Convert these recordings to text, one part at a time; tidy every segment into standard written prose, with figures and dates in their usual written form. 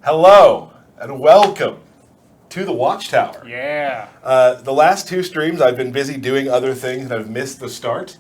Hello and welcome to the Watchtower. Yeah. The last two streams I've been busy doing other things and I've missed the start.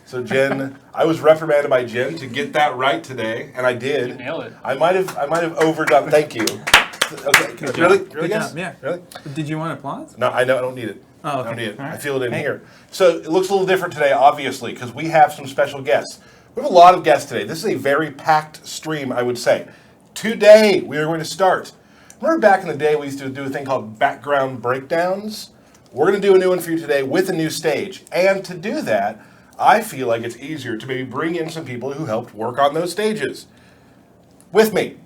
So Jen, I was reprimanded by Jen to get that right today, and I did. You nailed it. I might have overdone. Thank you. Okay, Good really, job. really, Good guys? job, yeah. Really? Did you want applause? No, I know I don't need it. Oh, okay. I don't need it. All right. I feel it in Hey. here. So it looks a little different today, obviously, because we have some special guests. We have a lot of guests today. This is a very packed stream, I would say. Today we are going to start. Remember back in the day we used to do a thing called background breakdowns? We're going to do a new one for you today with a new stage. And to do that, I feel like it's easier to maybe bring in some people who helped work on those stages. With me,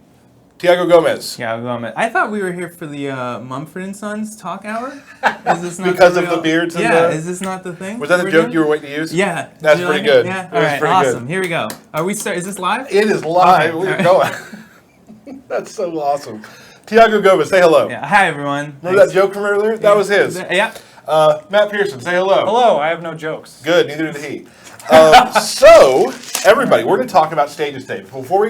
Tiago Gomez. Yeah, I'll go on. I thought we were here for the Mumford & Sons talk hour. Is this not Because the of real- the beards and Yeah, the- is this not the thing? Was that the we're joke doing? you were waiting to use? Yeah. That's Did you pretty like good. it? Yeah. It All was right. pretty good. Awesome. Here we go. Are we start? Is this live? It is live. Okay, We're all right. going. That's so awesome. Tiago Gomez, say hello. Yeah. Hi everyone. Remember that joke from earlier? That was his. Yeah. Matt Pearson, say hello. Hello, I have no jokes. Good, neither did he. So, everybody, we're going to talk about stages today. Before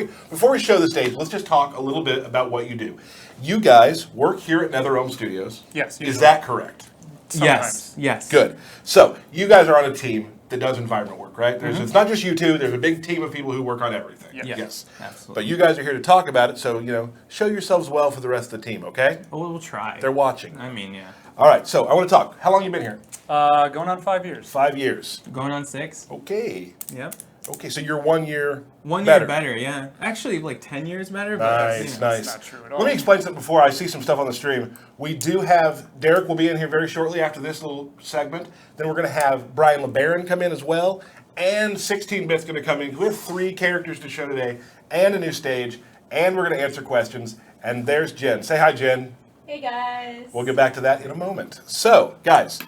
we show the stage, let's just talk a little bit about what you do. You guys work here at NetherRealm Studios. Yes, Is usually. that correct? Yes. Yes. Good. So, you guys are on a team that does environment work, right? It's not just you two. There's a big team of people who work on everything. Yeah. Yes. Absolutely. But you guys are here to talk about it, so, show yourselves well for the rest of the team, okay? Well, we'll try. They're watching. I mean, yeah. All right, so I want to talk. How long you been here? Going on 5 years. 5 years. Going on 6. Okay. Yep. Okay, so you're 1 year 1 better. year better. Yeah. Actually, like 10 years better. But Nice, nice. not true at Let all. me explain something before I see some stuff on the stream. We do have, Derek will be in here very shortly after this little segment. Then we're going to have Brian LeBaron come in as well. And 16-Bit's going to come in with 3 characters to show today and a new stage. And we're going to answer questions. And there's Jen. Say hi, Jen. Hey guys. We'll get back to that in a moment. So, guys,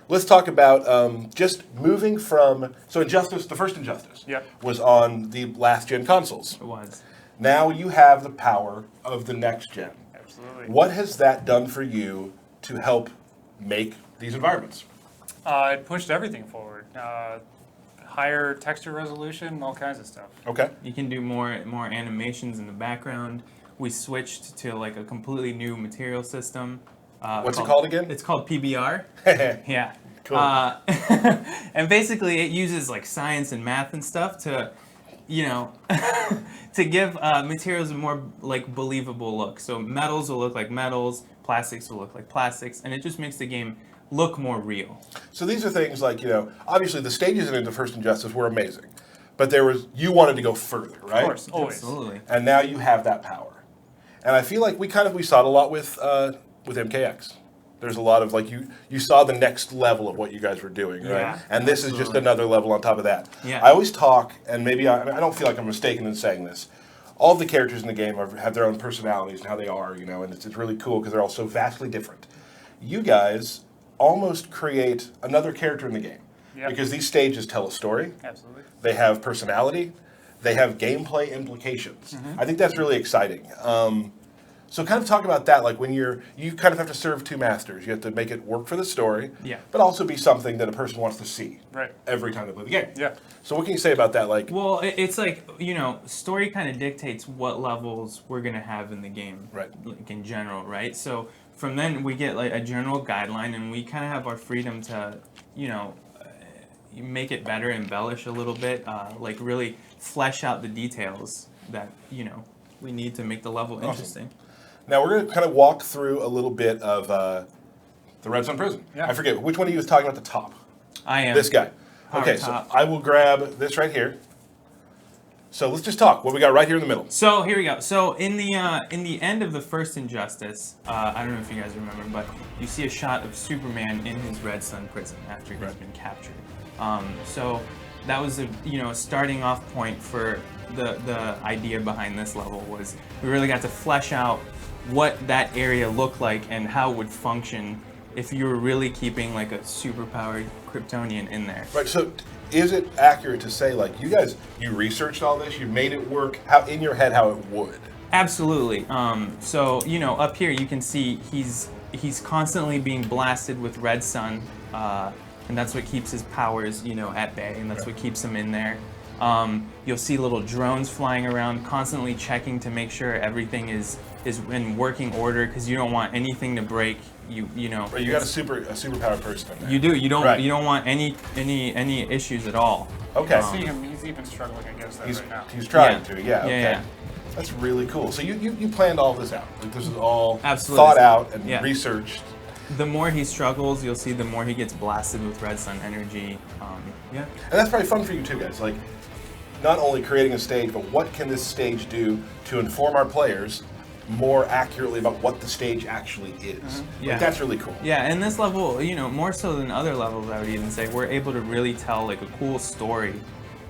let's talk about just moving from, so Injustice, the first Injustice, Yep. was on the last gen consoles. It was. Now you have the power of the next gen. Absolutely. What has that done for you to help make these environments? It pushed everything forward. Higher texture resolution, all kinds of stuff. Okay. You can do more animations in the background. We switched to like a completely new material system. What's it called again? It's called PBR. Okay. Yeah. Cool. And basically it uses like science and math and stuff to, to give materials a more like believable look. So metals will look like metals, plastics will look like plastics, and it just makes the game look more real. So these are things like, obviously the stages in the first Injustice were amazing, but you wanted to go further, right? Of course, always. Absolutely. And now you have that power. And I feel like we saw it a lot with MKX. There's a lot of you saw the next level of what you guys were doing, right? Yeah, and this is just absolutely. another level on top of that. Yeah. I always talk, and maybe I don't feel like I'm mistaken in saying this. All of the characters in the game have their own personalities and how they are, and it's really cool because they're all so vastly different. You guys almost create another character in the game Yep. because these stages tell a story. Absolutely. They have personality. They have gameplay implications. I think that's really exciting. So kind of talk about that, like when you kind of have to serve two masters. You have to make it work for the story, Yeah. but also be something that a person wants to see Right. every time they play the game. Yeah. So what can you say about that? Well, it's like, story kind of dictates what levels we're going to have in the game. Right. Like in general, right? So from then we get like a general guideline and we kind of have our freedom to, make it better, embellish a little bit, like really flesh out the details that, we need to make the level interesting. Now we're going to kind of walk through a little bit of the Red Sun Prison. Yeah. I forget, which one of you was talking about the top? I am. This guy. Power Okay, top. so I will grab this right here. So let's just talk. What we got right here in the middle? So here we go. So in the end of the first Injustice, I don't know if you guys remember, but you see a shot of Superman in his Red Sun prison after he's been captured. So that was a starting off point for the idea behind this level was we really got to flesh out what that area looked like and how it would function if you were really keeping like a superpowered Kryptonian in there. Right, so is it accurate to say, you researched all this, you made it work, how in your head how it would? Absolutely. So, up here you can see he's constantly being blasted with red sun, and that's what keeps his powers, at bay, and that's what keeps him in there. You'll see little drones flying around, constantly checking to make sure everything is is in working order because you don't want anything to break. You know. But you got a superpowered person in there. You do. You don't. Right. You don't want any issues at all. Okay. See him, he's even struggling against that right now. He's trying Yeah. to, yeah. Okay. Yeah. That's really cool. So you planned all this out. Like this is all Absolutely. thought out and Yeah. researched. The more he struggles, you'll see the more he gets blasted with red sun energy. Yeah. And that's probably fun for you too, guys. Like, not only creating a stage, but what can this stage do to inform our players more accurately about what the stage actually is? Yeah. Like, that's really cool. Yeah, and this level, more so than other levels, I would even say, we're able to really tell like a cool story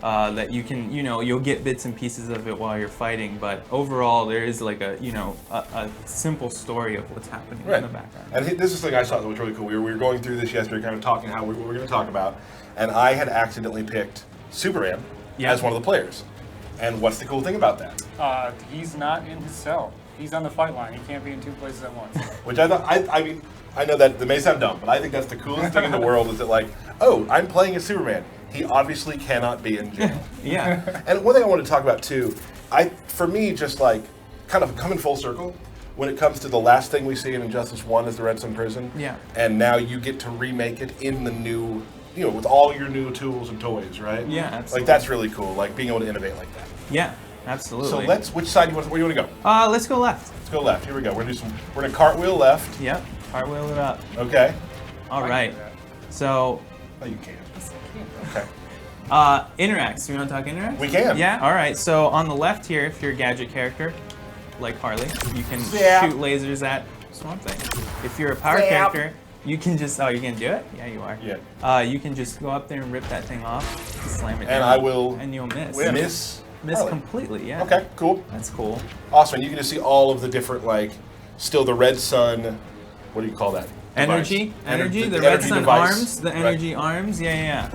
that you can, you'll get bits and pieces of it while you're fighting, but overall there is like a simple story of what's happening in the background. And this is something I thought that was really cool. We were going through this yesterday, kind of talking how what we were going to talk about, and I had accidentally picked Superman as one of the players. And what's the cool thing about that? He's not in his cell. He's on the fight line. He can't be in two places at once. Which I thought, I mean, I know that may sound dumb, but I think that's the coolest thing in the world is that like, oh, I'm playing as Superman. He obviously cannot be in jail. Yeah. And one thing I want to talk about too, for me, just like kind of coming full circle, when it comes to the last thing we see in Injustice 1 is the Red Sun Prison. Yeah. And now you get to remake it in the new, with all your new tools and toys, right? Yeah, absolutely. Like that's really cool, like being able to innovate like that. Yeah, absolutely. So which side where do you want to go? Let's go left. Let's go left, here we go. We're gonna cartwheel left. Yep, cartwheel it up. Okay. All right. So, Oh, you can. Okay. interacts. You want to talk interacts? We can. Yeah. All right. So on the left here, if you're a gadget character, like Harley, you can Zap. shoot lasers at Swamp Thing. If you're a power Zap. character, you can just you can do it. Yeah, you are. Yeah. You can just go up there and rip that thing off, slam it And down, I will and you'll miss. Miss Harley. Completely. Yeah. Okay, cool. That's cool. Awesome. And you can just see all of the different, still the Red Sun, what do you call that? Energy, Device. the Red Sun device. arms, the energy arms, yeah.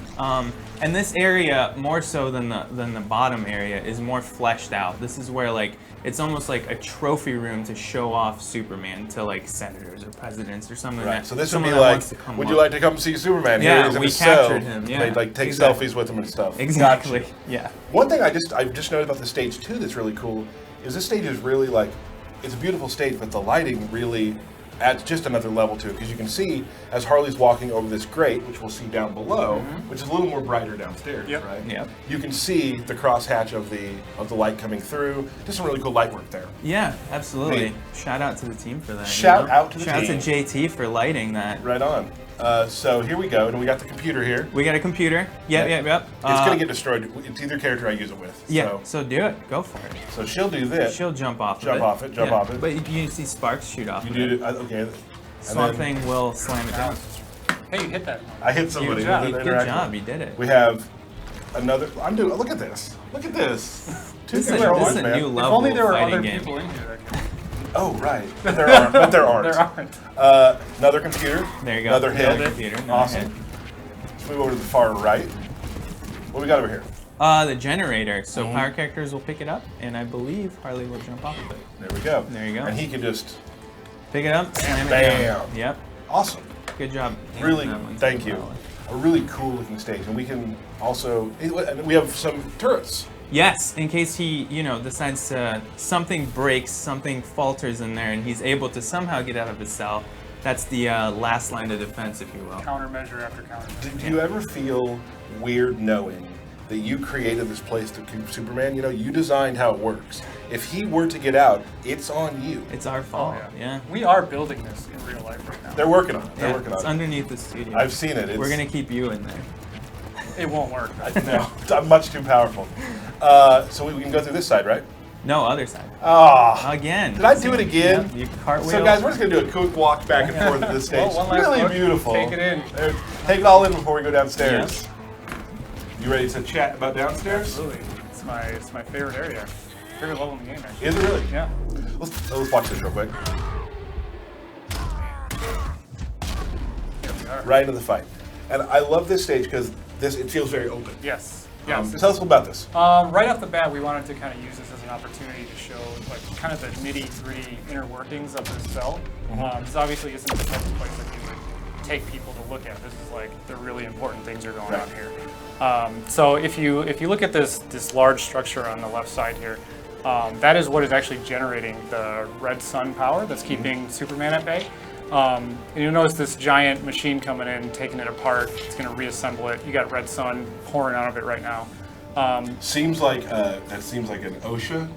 And this area, more so than the bottom area, is more fleshed out. This is where it's almost like a trophy room to show off Superman to senators or presidents or something. Right. That So this would someone be that like, wants to come would look. you like to come see Superman? Yeah, Here he is in we his cell. captured him, yeah. They'd take Exactly. selfies with him and stuff. Exactly. Gotcha. Yeah. One thing I've just noticed about the stage too that's really cool is this stage is really it's a beautiful stage, but the lighting really adds just another level to it because you can see as Harley's walking over this grate, which we'll see down below, which is a little more brighter downstairs, Yep. right? Yep. You can see the crosshatch of the light coming through. Just some really cool light work there. Yeah, absolutely. Neat. Shout out to the team for that. Shout out to the Shout team. out to JT for lighting that. Right on. So here we go, and we got the computer here. We got a computer. Yep. It's gonna get destroyed. It's either character I use it with. Yeah. So do it. Go for it. So she'll do this. She'll jump off. Jump off it, jump off it. But you see sparks shoot off. You of do it. it. Okay. Swamp Thing will slam it down. Hey, you hit that. I hit somebody. Good job. with an Good interaction. job. You did it. We have another. Look at this. Look at this. Two This is controllers, a man. new If level only there of were fighting other game. people in here that could. Oh right. But there aren't. But there aren't. There aren't. Another computer. There you go. Another hit. Another computer. Another Awesome. hit. Let's move over to the far right. What we got over here? The generator. So Mm-hmm. power characters will pick it up, and I believe Harley will jump off of it. There we go. There you go. And he can just. Pick it up, slam it Bam. down. Yep. Awesome. Good job. Really, That one. thank you. A really cool looking stage, and we can also. And we have some turrets. Yes, in case he, decides to, something breaks, something falters in there, and he's able to somehow get out of his cell. That's the last line of defense, if you will. Countermeasure after countermeasure. Do you ever feel weird knowing that you created this place to keep Superman? You designed how it works. If he were to get out, it's on you. It's our fault. Yeah. We are building this in real life right now. They're working on it. They're Yeah, working it's on it. underneath the studio. I've seen it. We're gonna keep you in there. It won't work. No, I'm much too powerful. So we can go through this side, right? No, other side. Ah. Again. Did I do it again? Yep, you cartwheel. So guys, we're just gonna do a quick walk back and forth at this stage. Well, one last really look. beautiful. Take it in. Take it all in before we go downstairs. You ready to chat about downstairs? Absolutely. It's my favorite area. Favorite level in the game, actually. Is it really? Yeah. Let's watch this real quick. Here we are. Right into the fight. And I love this stage because it feels very open. Yes. Yes. Tell us about this. Right off the bat, we wanted to kind of use this as an opportunity to show kind of the nitty-gritty inner workings of this cell. This obviously isn't the type of place that you would take people to look at. This is the really important things are going on here. So if you look at this large structure on the left side here, That is what is actually generating the red sun power that's keeping Superman at bay. And you'll notice this giant machine coming in, taking it apart. It's going to reassemble it. You got red sun pouring out of it right now. Seems like that seems like an OSHA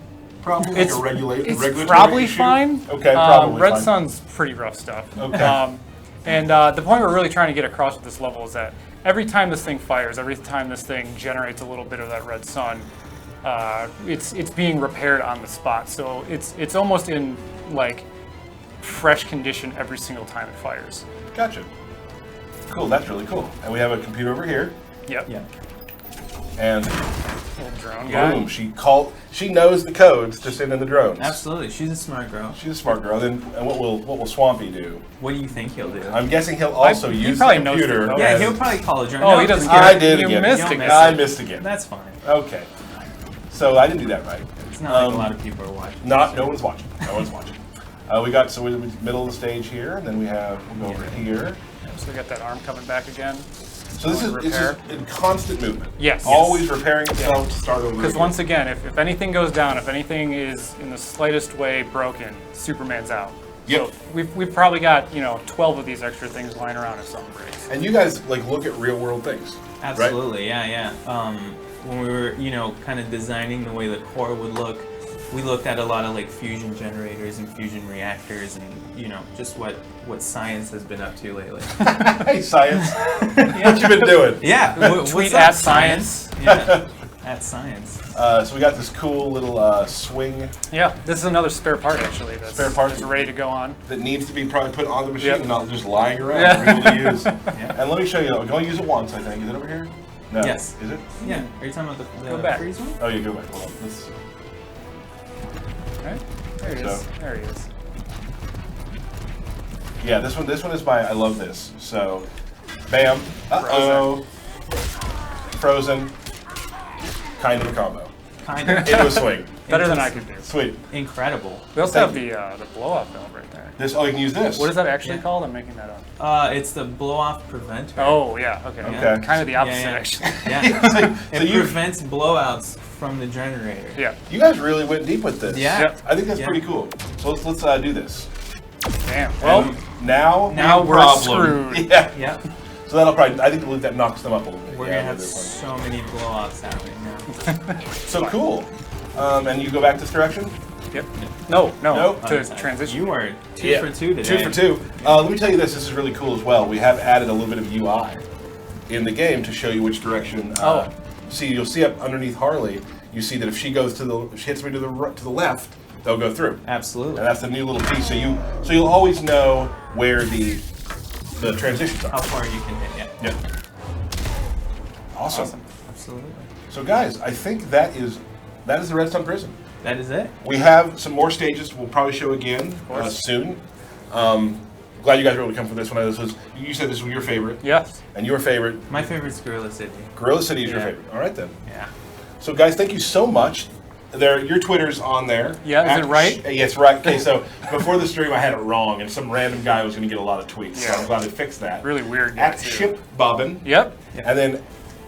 problem. It's, like a it's regulatory probably issue? fine. Okay, probably red fine. sun's pretty rough stuff. Okay. And the point we're really trying to get across with this level is that every time this thing fires, every time this thing generates a little bit of that red sun, it's being repaired on the spot. So it's almost in like fresh condition every single time it fires. Gotcha. Cool. That's really cool. And we have a computer over here. Yep. Yeah. And Little drone guy. boom, she knows the codes to send in the drones. Absolutely. She's a smart girl. She's a smart girl. Then and what will Swampy do? What do you think he'll do? I'm guessing he'll also He use probably the knows the computer. code. Yeah, as- he'll probably call a drone. Oh, he doesn't I get it. did You again. missed You'll it, miss guy. I missed again. That's fine. Okay. So I didn't do that right. It's not like a lot of people are watching. No one's watching. No one's watching. We're in the middle of the stage here, and then we'll go over here. So we got that arm coming back again. So it's just in constant movement. Yes. Always repairing itself to start over. Because again. once again, if anything goes down, if anything is in the slightest way broken, Superman's out. Yep. So we've probably got 12 of these extra things lying around if something breaks. And you guys like look at real world things. Absolutely, yeah. When we were, kind of designing the way the core would look, we looked at a lot of like fusion generators and fusion reactors, and just what science has been up to lately. Hey, science. What you been doing? Yeah, Tweet what's up, at science. Yeah, at science. So we got this cool little swing Yeah, this is another spare part actually. That's Spare part. that's ready to go on. that needs to be probably put on the machine Yep. and not just lying around Yeah. for people to use. Yeah. And let me show you. I'm going to use it once, I think. Is it over here? No. Yes. Is it? Yeah, are you talking about the Go back. freeze one? Oh, yeah, go back. Hold on. Let's, Right? There he is. So- There he is. yeah, this one is I love this. So, bam. Uh-oh. Frozen. Kind of a combo. Kind of. Into a swing. Better than I could do. Sweet. Incredible. We also have Thank the blow-off valve right there. You can use this. What is that actually Yeah. called? I'm making that up. It's the blow-off preventer. Oh yeah. Okay. Okay. Kind of the opposite Yeah. actually. Yeah. So It you, prevents blowouts from the generator. Yeah. you guys really went deep with this. Yeah. Yep. I think that's Yeah. pretty cool. So let's do this. Damn. Well, And now now we we're have a problem. screwed. Yeah. Yep. So that'll probably, I think that knocks them up a little bit. We're Yeah, gonna have they're fun. so many blowouts happening now. So cool. And you go back this direction? yep. No. Nope. To Other side. transition. You are two Yeah. for two today. 2 for 2. Let me tell you this is really cool as well. We have added a little bit of UI in the game to show you which direction. You'll see up underneath Harley, you see that if she hits me to the left, they'll go through. Absolutely. And that's the new little piece. So you'll always know where the transitions How are. far you can hit, yeah. Yeah. Awesome. Absolutely. So guys, I think that is the Redstone Prison. That is it. We have some more stages we'll probably show again soon. Glad you guys were able to come for this one. You said this was your favorite. Yes. And your favorite, My favorite's Gorilla City. Gorilla City is your Yeah. favorite. All right then. Yeah. So guys, thank you so much. Your Twitter's on there. Yeah, is it right? Yes, right. Okay, so before the stream I had it wrong, and some random guy was going to get a lot of tweets. So Yeah. I'm glad they fixed that. Really weird. At too. Ship Bobbin. Yep. And then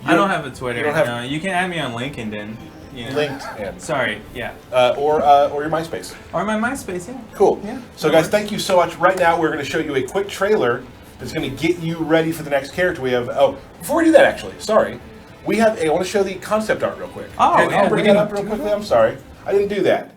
I don't have a Twitter. You don't have- No, you can add me on LinkedIn. LinkedIn. Sorry, yeah. Or your MySpace. Or my MySpace, yeah. Cool. Yeah, So that guys, works. thank you so much. Right now we're going to show you a quick trailer that's going to get you ready for the next character. We have before we do that actually, sorry. I want to show the concept art real quick. Oh, Can yeah, I'll bring we that didn't up real do quickly. that. I'm sorry. I didn't do that.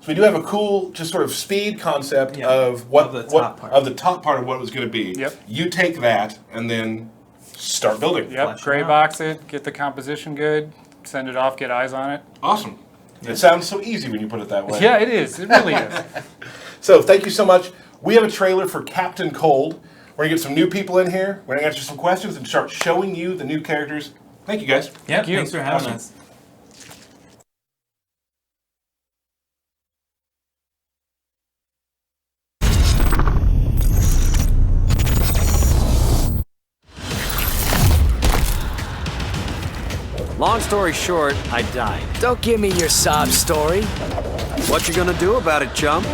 So we do have a cool just sort of speed concept Yeah. of Of the top part. of the top part of what it was going to be. Yep. You take that and then start building. Yep. Flesh it Gray out. box it. Get the composition good. Send it off. Get eyes on it. Awesome. It sounds so easy when you put it that way. Yeah, it is. It really is. So thank you so much. We have a trailer for Captain Cold. We're gonna get some new people in here. We're gonna answer some questions and start showing you the new characters. Thank you guys. Yeah, Thank you. thanks for having Awesome. us. Long story short, I died. Don't give me your sob story. What you gonna do about it, chump?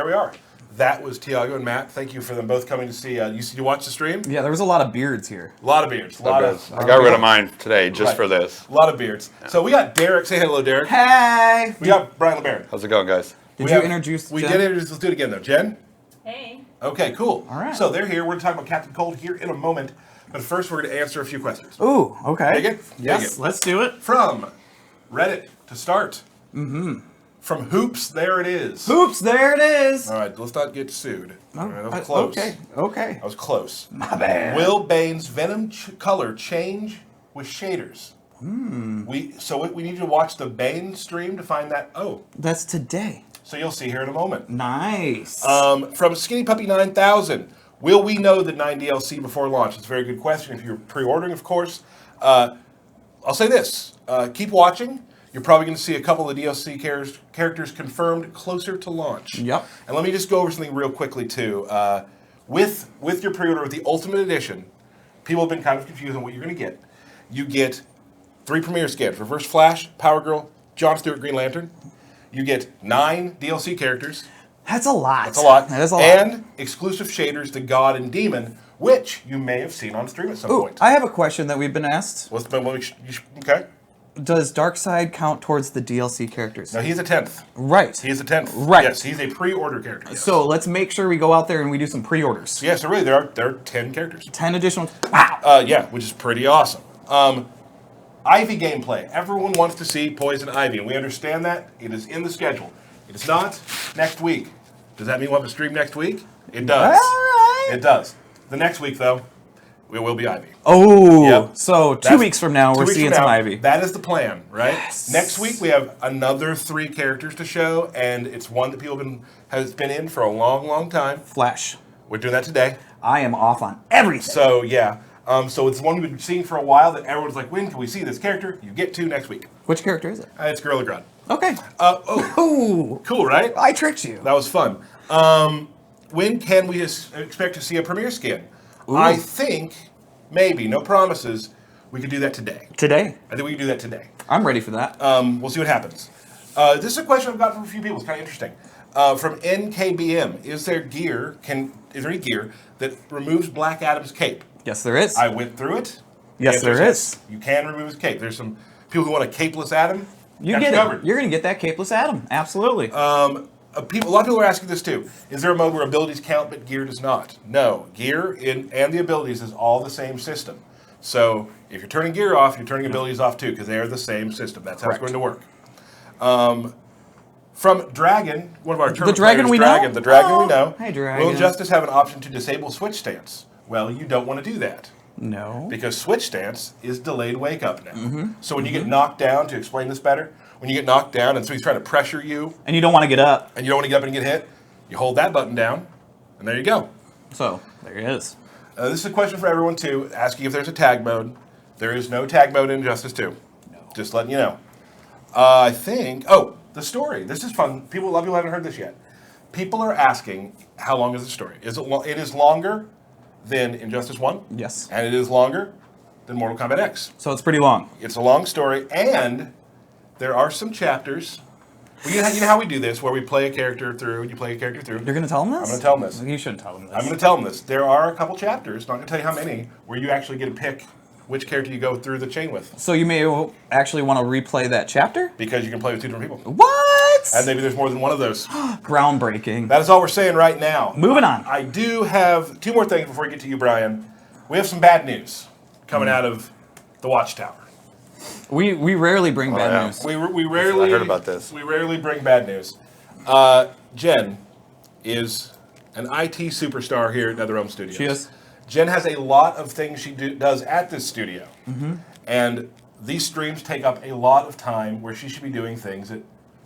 we are. That was Tiago and Matt. Thank you for them both coming to see. You watch the stream? Yeah, there was a lot of beards here. A lot of beards. I got rid of mine today just for this. A lot of beards. So we got Derek. Say hello, Derek. Hey! We got Brian LeBaron. How's it going, guys? Did you introduce We Jen? did introduce. Let's do it again, though. Jen? Hey. Okay, cool. All right. So they're here. We're going to talk about Captain Cold here in a moment. But first, we're going to answer a few questions. Ooh, okay. Dig it? Yes, Dig it. let's do it. From Reddit to start. From Hoops, there it is. Hoops, there it is. All right, let's not get sued. All right, that was close. Okay. I was close. My bad. Will Bane's Venom color change with shaders? We need to watch the Bane stream to find that. Oh, That's today. so you'll see here in a moment. Nice. From Skinny Puppy 9000, will we know the 9 DLC before launch? It's a very good question. If you're pre-ordering, of course. I'll say this: keep watching. You're probably going to see a couple of the DLC characters confirmed closer to launch. Yep. And let me just go over something real quickly too. With your pre-order with the Ultimate Edition, people have been kind of confused on what you're going to get. You get 3 premiere scans: Reverse Flash, Power Girl, Jon Stewart, Green Lantern. You get 9 DLC characters. That's a lot. That's a lot. That is a lot. And exclusive shaders to God and Demon, which you may have seen on stream at some Ooh, point. I have a question that we've been asked. Okay. Does Darkseid count towards the DLC characters? No, he's a 10th. Right. He's a 10th. Right. Yes, he's a pre-order character. Yes. So let's make sure we go out there and we do some pre-orders. Yeah, so really there are 10 characters. 10 additional. Wow. Yeah, which is pretty awesome. Ivy gameplay. Everyone wants to see Poison Ivy, and we understand that. It is in the schedule. It is not next week. Does that mean we'll have a stream next week? It does. All right. It does. The next week, though, it will be Ivy. Oh, Yep. so 2 That's- weeks from now, 2 we're weeks seeing from some now, Ivy. That is the plan, right? Yes. Next week we have another 3 characters to show, and it's one that people has been in for a long, long time. Flash. We're doing that today. I am off on everything. So yeah, so it's one we've been seeing for a while that everyone's like, when can we see this character? You get to next week. Which character is it? It's Gorilla Grodd. Okay. Oh, Ooh, cool, right? I tricked you. That was fun. When can we expect to see a premiere skin? I think maybe, no promises, we could do that today. Today. I think we can do that today. I'm ready for that. We'll see what happens. This is a question I've got from a few people. It's kind of interesting. From NKBM, is there any gear that removes Black Adam's cape? Yes, there is. I went through it. Yes, The answer there yes. You can remove his cape. There's some people who want a capeless Adam. You Got get covered. it. You're going to get that capeless Adam. Absolutely. A lot of people are asking this too. Is there a mode where abilities count but gear does not? No. Gear and the abilities is all the same system. So if you're turning gear off, you're turning abilities off too, because they are the same system. That's how Correct. it's going to work. From Dragon, one of our tournament Dragon players, we know? The Dragon we Oh, know. hi, Dragon. Will Justice have an option to disable switch stance? Well, you don't want to do that. no. Because switch stance is delayed wake up now. So when you get knocked down, to explain this better, when you get knocked down and so he's trying to pressure you And you don't want to get up. and you don't want to get up and get hit, you hold that button down and there you go. So, there it is. This is a question for everyone too, asking if there's a tag mode. There is no tag mode in Injustice 2. No. Just letting you know. I think, the story. This is fun. A lot of people haven't heard this yet. People are asking, how long is the story? It is longer than Injustice 1. Yes. And it is longer than Mortal Kombat X. So it's pretty long. It's a long story, and there are some chapters. Well, you know how we do this, where we play a character through, and you play a character through. You're going to tell them this? I'm going to tell them this. You shouldn't tell them this. I'm going to tell them this. There are a couple chapters, not going to tell you how many, where you actually get to pick which character you go through the chain with. So you may actually want to replay that chapter? Because you can play with 2 different people. What? And maybe there's more than one of those. Groundbreaking. That is all we're saying right now. Moving on. I do have 2 more things before we get to you, Brian. We have some bad news coming out of the Watchtower. We rarely bring bad yeah. news. We rarely. I heard about this. We rarely bring bad news. Jen is an IT superstar here at NetherRealm Studios. She is. Jen has a lot of things she does at this studio, and these streams take up a lot of time where she should be doing things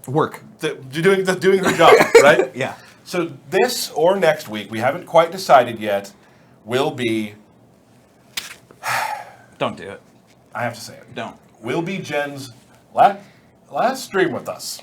Work. doing her job, right? Yeah. So this or next week, we haven't quite decided yet, will be. Don't do it. I have to say it. Don't. Will be Jen's last stream with us.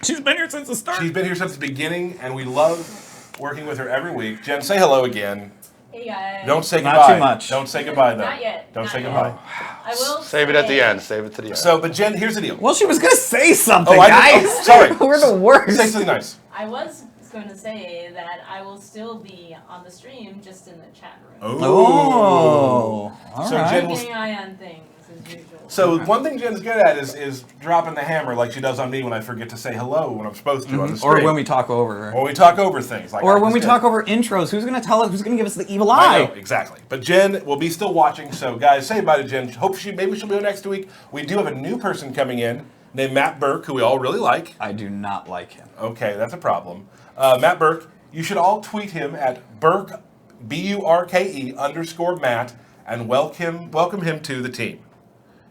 She's been here since the start. She's been here since the beginning, and we love working with her every week. Jen, say hello again. Hey guys. Don't say Not goodbye. too much. Don't say goodbye though. Not yet. Don't Not say yet. goodbye. I will Save it at the say- end. Save it to the end. So, but Jen, here's the deal. Well, she was gonna say something, Oh, I guys. didn't- oh, sorry. We're the worst. Say something nice. I was going to say that I will still be on the stream, just in the chat room. Oh, all So right. Jen will. Keeping an eye on things as usual. So one thing Jen's good at is dropping the hammer like she does on me when I forget to say hello when I'm supposed to on the stream. Or when we talk over. Or we talk over things. Like Or I when just we did. talk over intros. Who's gonna tell us? Who's gonna give us the evil I eye? know, exactly. But Jen will be still watching, so guys, say bye to Jen. Maybe she'll be on next week. We do have a new person coming in named Matt Burke, who we all really like. I do not like him. Okay, that's a problem. Matt Burke, you should all tweet him at Burke, BURKE _Matt, and welcome him to the team.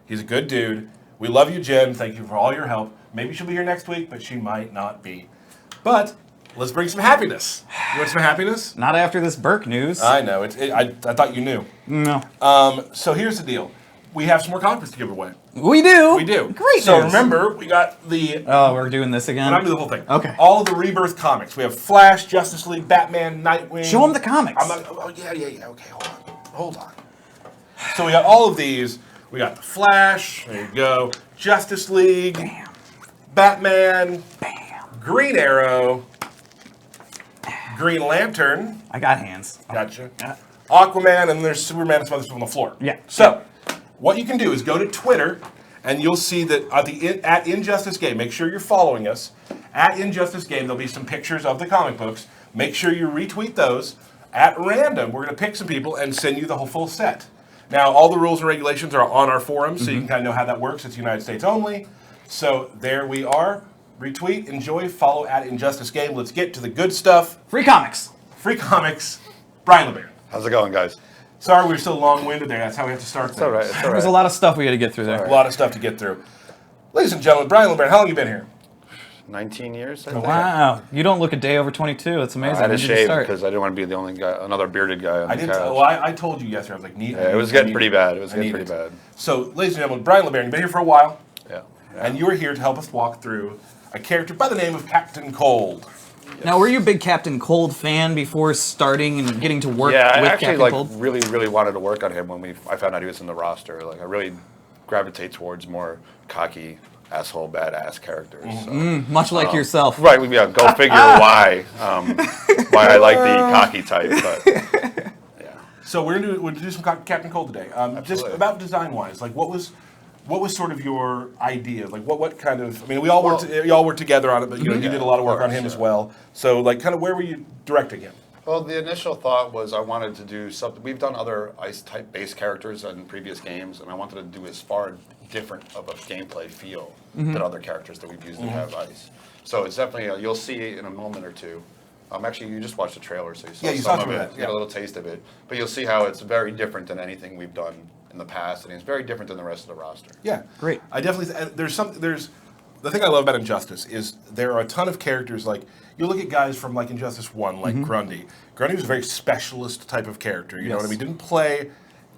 He's a good dude. We love you, Jen. Thank you for all your help. Maybe she'll be here next week, but she might not be. But let's bring some happiness. You want some happiness? Not after this Burke news. I know. I thought you knew. No. So here's the deal. We have some more comics to give away. We do. We do. Great So news. remember, we got the... Oh, we're doing this again. I'm going to do the whole thing. Okay. All of the Rebirth comics. We have Flash, Justice League, Batman, Nightwing. Show 'em the comics. I'm not, oh, yeah. Okay, hold on. So we got all of these. We got the Flash. There you go. Justice League. Bam. Batman. Bam. Green Arrow. Green Lantern. I got hands. Gotcha. Yeah. Aquaman, and there's Superman and some other stuff on the floor. Yeah. So, what you can do is go to Twitter, and you'll see that at Injustice Game, make sure you're following us. At Injustice Game, there'll be some pictures of the comic books. Make sure you retweet those. At random, we're going to pick some people and send you the whole full set. Now, all the rules and regulations are on our forum, so you can kind of know how that works. It's United States only. So, there we are. Retweet, enjoy, follow at Injustice Game. Let's get to the good stuff. Free comics. Free comics. Brian LeBaron. How's it going, guys? Sorry, we were so long-winded there. That's how we have to start things. It's all right. It's all There's a right. lot of stuff we got to get through there. A lot of stuff to get through. Ladies and gentlemen, Brian LeBaron, how long have you been here? 19 years. I think. Wow, you don't look a day over 22. That's amazing. I had When to did you shave start? because I didn't want to be the only guy, another bearded guy on I the didn't. couch. Well, I told you yesterday. I was like, Yeah, it was getting pretty bad. It was I getting need pretty it. bad. So, ladies and gentlemen, Brian LeBaron, you've been here for a while, Yeah. and you are here to help us walk through a character by the name of Captain Cold. Now, were you a big Captain Cold fan before starting and getting to work Yeah, I with actually Captain Cold? really wanted to work on him when I found out he was in the roster. Like I really gravitate towards more cocky, asshole, badass characters. So. Much like yourself. Right, yeah, go figure why I like the cocky type. But yeah, So we're gonna do some Captain Cold today. Just Absolutely. about design-wise, like what was sort of your idea? Like what kind of? I mean, we all worked together on it, but you Mm-hmm. did a lot of work on him as well. So like, kind of where were you directing him? well, the initial thought was I wanted to do something. We've done other ice-type base characters in previous games, and I wanted to do as far different of a gameplay feel than other characters that we've used that have ice. So it's definitely you'll see in a moment or two. Actually, you just watched the trailer, so you saw Yeah, you some saw of some of it. that, You got yeah. a little taste of it, but you'll see how it's very different than anything we've done in the past, and it's very different than the rest of the roster. Yeah, Great. I definitely there's the thing I love about Injustice is there are a ton of characters. Like you look at guys from like Injustice 1, like Grundy. Grundy was a very specialist type of character. You know what I mean? Didn't play.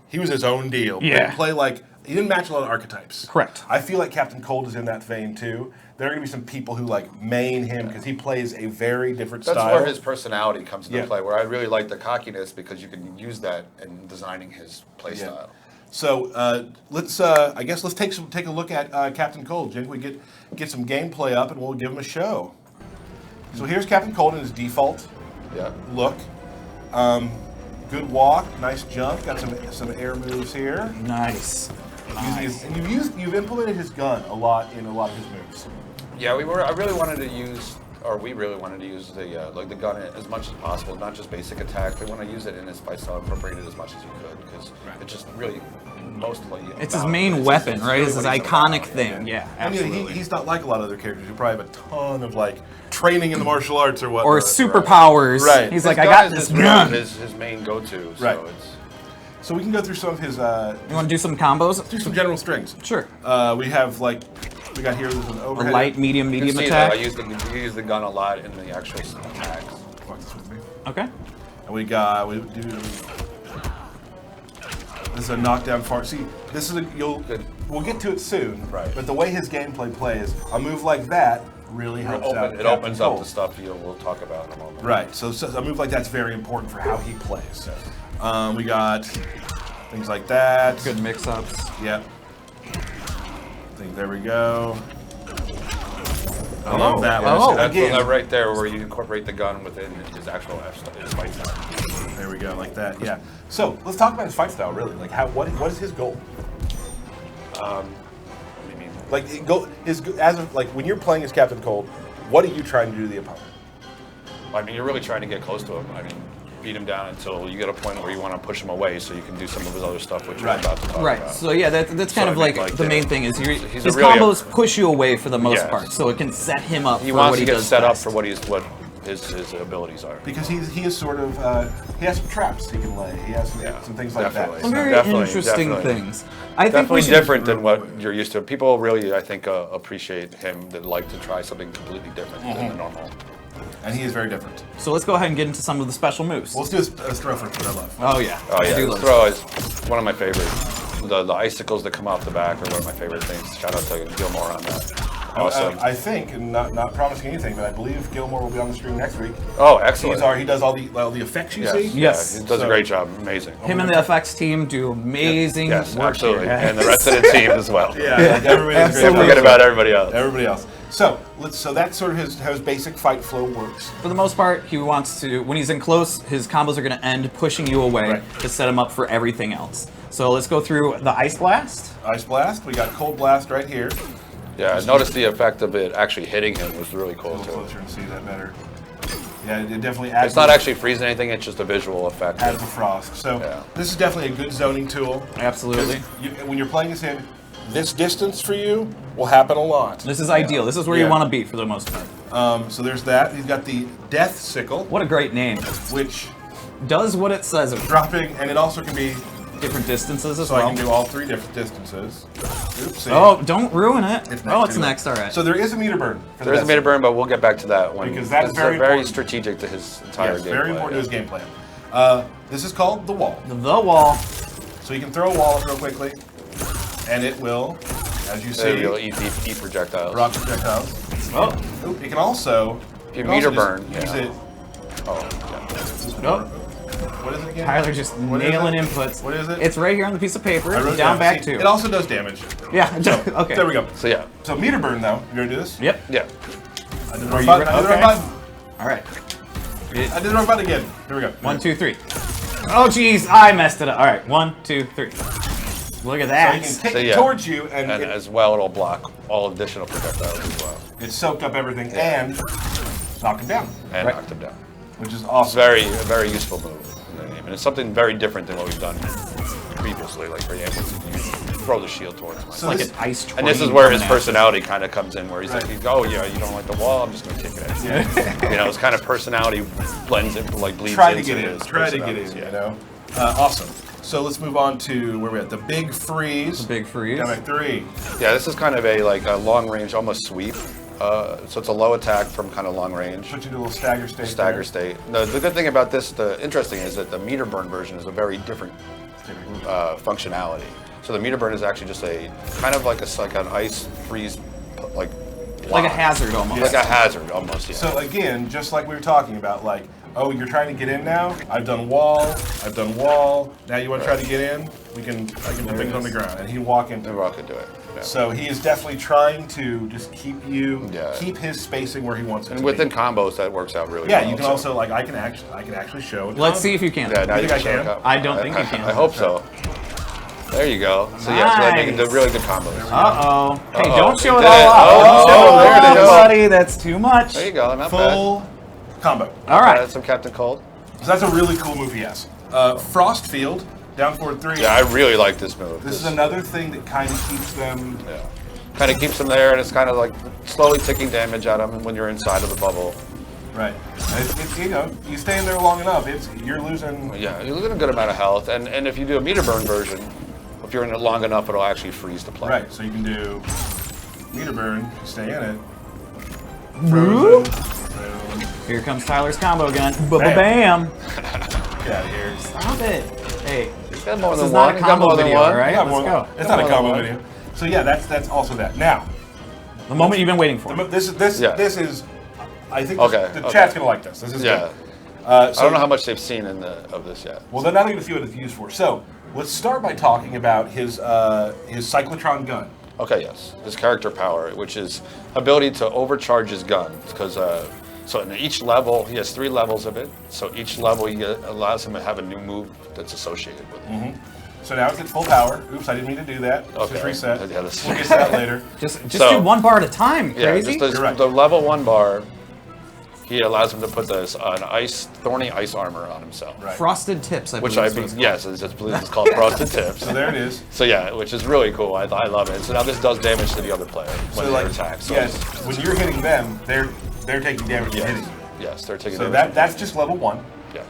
He was his own deal. Yeah. Didn't play like he didn't match a lot of archetypes. Correct. I feel like Captain Cold is in that vein too. There are going to be some people who like main him because he plays a very different That's style. where his personality comes into Yeah. play. Where I really like the cockiness because you can use that in designing his play Yeah. style. So let's I guess let's take a look at Captain Cold. Jen, we get some gameplay up and we'll give him a show. So here's Captain Cold in his default Yeah. look. Good walk, nice jump. Got some air moves here. Nice. And you've implemented his gun a lot in a lot of his moves. Yeah, we really wanted to use the like the gun as much as possible, not just basic attack. We want to use it in his fight style, incorporate it as much as you could, because it just really mostly. It's his about- main it's- weapon, it's right? really It's his what he's iconic about, thing. Yeah, I mean, absolutely. he's not like a lot of other characters who probably have a ton of like training in the martial arts or whatnot. or superpowers. Right. He's His like, I gun got is this his- gun. His main go-to. So Right. it's. So we can go through some of his You want to do some combos? do some general strings. Sure. We have like we got here. There's an A overhead. light, medium, You medium can see attack. that I use the gun a lot in the actual attacks. Walk this with me. Okay. And we do. This is a knockdown far. See, this is we'll get to it soon. Right. But the way his gameplay plays, a move like that really helps out. It opens up Cold. the stuff we'll talk about in a moment. Right. So a move like that's very important for how he plays. We got things like that. Good mix-ups. Yep. There we go. I Oh, love that yeah. one. Oh, That's Again, that right there where you incorporate the gun within his actual his fight style. there we go, like that. Yeah. So let's talk about his fight style, really. Like, what is his goal? What do you mean? Like when you're playing as Captain Cold, what are you trying to do to the opponent? I mean, you're really trying to get close to him. I mean, beat him down until you get a point where you want to push him away so you can do some of his other stuff, which Right. you're about to talk Right. about. So yeah, that's So, kind I of mean, like like, the yeah. main thing is He's his a really- combos push you away for the most Yes. part, so it can set him up He for wants what to he get does set up best. for what his abilities are. Because he is sort of he has some traps he can lay. He has some things like definitely. Some very Definitely, interesting definitely. things. I think we Definitely should, different than what you're used to. People really, I think, appreciate him that like to try something completely different than the normal. that. And he is very different. So let's go ahead and get into some of the special moves. Well, let's do a throw for what I love. Oh yeah. Oh yeah, I do the love throw is one of my favorites. The icicles that come off the back are one of my favorite things. Shout out to Gilmore on that. Awesome. I think, and not promising anything, but I believe Gilmore will be on the stream next week. Oh, excellent. He does all the effects you see. Yes. Yeah, he does a great job. Amazing. Him and the FX team do amazing Yes, work absolutely. here. And the rest of the team as well. Yeah, like everybody does a great Don't job. forget about everybody else. Everybody else. So that's sort of how his basic fight flow works. For the most part, he wants to, when he's in close, his combos are going to end pushing you away Right. to set him up for everything else. So let's go through the Ice Blast. Ice Blast. We got Cold Blast right here. Yeah, I noticed the effect of it actually hitting him was really A cool little too. closer and see that better. Yeah, it definitely adds. It's not actually freezing anything, it's just a visual effect. adds the frost. So Yeah. this is definitely a good zoning tool. Absolutely. When you're playing as him, this distance for you will happen a lot. This is ideal. This is where you Yeah. want to be for the most part. So there's that. He's got the Death Sickle, What a great name. which Does what it says. dropping, and it also can be. Different distances as So I well. can do all three different distances. Oopsie. Oh, don't ruin it. It's Oh, it's anyway. next. All right. So there is a meter burn. For There is a meter burn, but we'll get back to that one. Because that's It's very very important. strategic to his entire Yes, gameplay. very important to his game plan. This is called the wall. The wall. So you can throw a wall up real quickly, and it will, as you There see, you go, eat projectiles. rock projectiles. Oh. Oop, it can also You can also meter just burn, Use yeah. it. Oh, yeah. Nope. What is it again? Tyler just What is nailing it? inputs. What is it? It's right here on the piece of paper. I wrote it Down back See, two. It also does damage. Yeah. Okay. There we go. So yeah, So meter burn though. You ready to do this? Yep. yeah. I did the Are wrong you button. re- I did the wrong okay. button. All right. I did the wrong button again. Here we go. 1, 2, 3. Oh, jeez, I messed it up. All right, 1, 2, 3. Look at So that. you can kick So, it yeah. towards you, and, And it, as well, it'll block all additional projectiles as well, it soaked up everything and knock him down, and Right. knock them down. which is It's awesome. a very useful move in the game, and it's something very different than what we've done previously. Like for example, you throw the shield towards him. So like this- an ice train. And this is where his coming at you. personality kind of comes in, where he's Right. like, oh yeah, you don't like the wall, I'm just gonna kick it at you. You know, his kind of personality blends it, like bleeds Try to into get in. his Try to get in. personalities, You know. Awesome. So let's move on to where we're at. The Big Freeze. The big freeze. Down by 3. Yeah, this is kind of a long range, almost sweep. So it's a low attack from kind of long range. Put you to a little stagger state. Stagger there. state. The good thing about this, the interesting is that the meter burn version is a very different functionality. So the meter burn is actually just a kind of like an ice freeze, like Like a block. hazard almost. Like a hazard almost. Yeah. So again, just like we were talking about, like, oh, you're trying to get in now. I've done wall. I've done wall. Now you want to try to get in? I can put things on the ground, and he walk into The it. Rock could do it. Yeah. So he is definitely trying to just keep Yeah. his spacing where he wants it And to within be. combos, that works out really Yeah, well. you can so- also like I can actually show. Let's see if you can. Yeah, now You you think can I show can? it up. I don't think you can. I hope so. There you go. So yeah, so they can do Nice. really good combos. Uh-oh. Hey, Uh-oh. don't show He it did all it. off. Oh, Don't show it there all it off, is. buddy. That's too much. There you go. Not full combo. All right. That's some Captain Cold. So that's a really cool move he has. Frost Field, down forward 3. Yeah, I really like this move. This is another thing that kind of keeps them. Yeah. Kind of keeps them there, and it's kind of like slowly ticking damage at them when you're inside of the bubble. Right. You stay in there long enough, you're losing. Yeah, you're losing a good amount of health, and if you do a meter burn version, if you're in it long enough, it'll actually freeze the play. Right. So you can do meter burn, stay in it. Whoop. Frozen. Here comes Tyler's combo gun. Bam. Bam. Get out of here. Stop it. Hey, He's got more this than is one. not a He's got combo more than video, one. all right? Yeah, Let's go. It's not a Come combo on. video. So yeah, that's also that. Now, The moment you've been waiting for. this Yeah. is. I think Okay, the okay. chat's gonna like this. This is Yeah. good. I don't know how much they've seen of this yet. Well, they're not going to see what it's used for. So let's start by talking about his cyclotron gun. Okay, yes. His character power, which is ability to overcharge his gun. Because so in each level, he has 3 levels of it. So each level allows him to have a new move that's associated with it. Mm-hmm. So now it's at full power. Oops, I didn't mean to do that. Let's just reset. Yeah, We'll get to that later. Just do 1 bar at a time. Yeah, Crazy. just the level 1 bar. He allows him to put an thorny ice armor on himself. Right. Frosted tips, I believe. Yes, it's called frosted tips. So there it is. So yeah, which is really cool. I love it. So now this does damage to the other player when they attack. So yes, when you're hitting them, they're taking damage from hitting you. Yes, they're taking So damage. that's just level 1. Yes.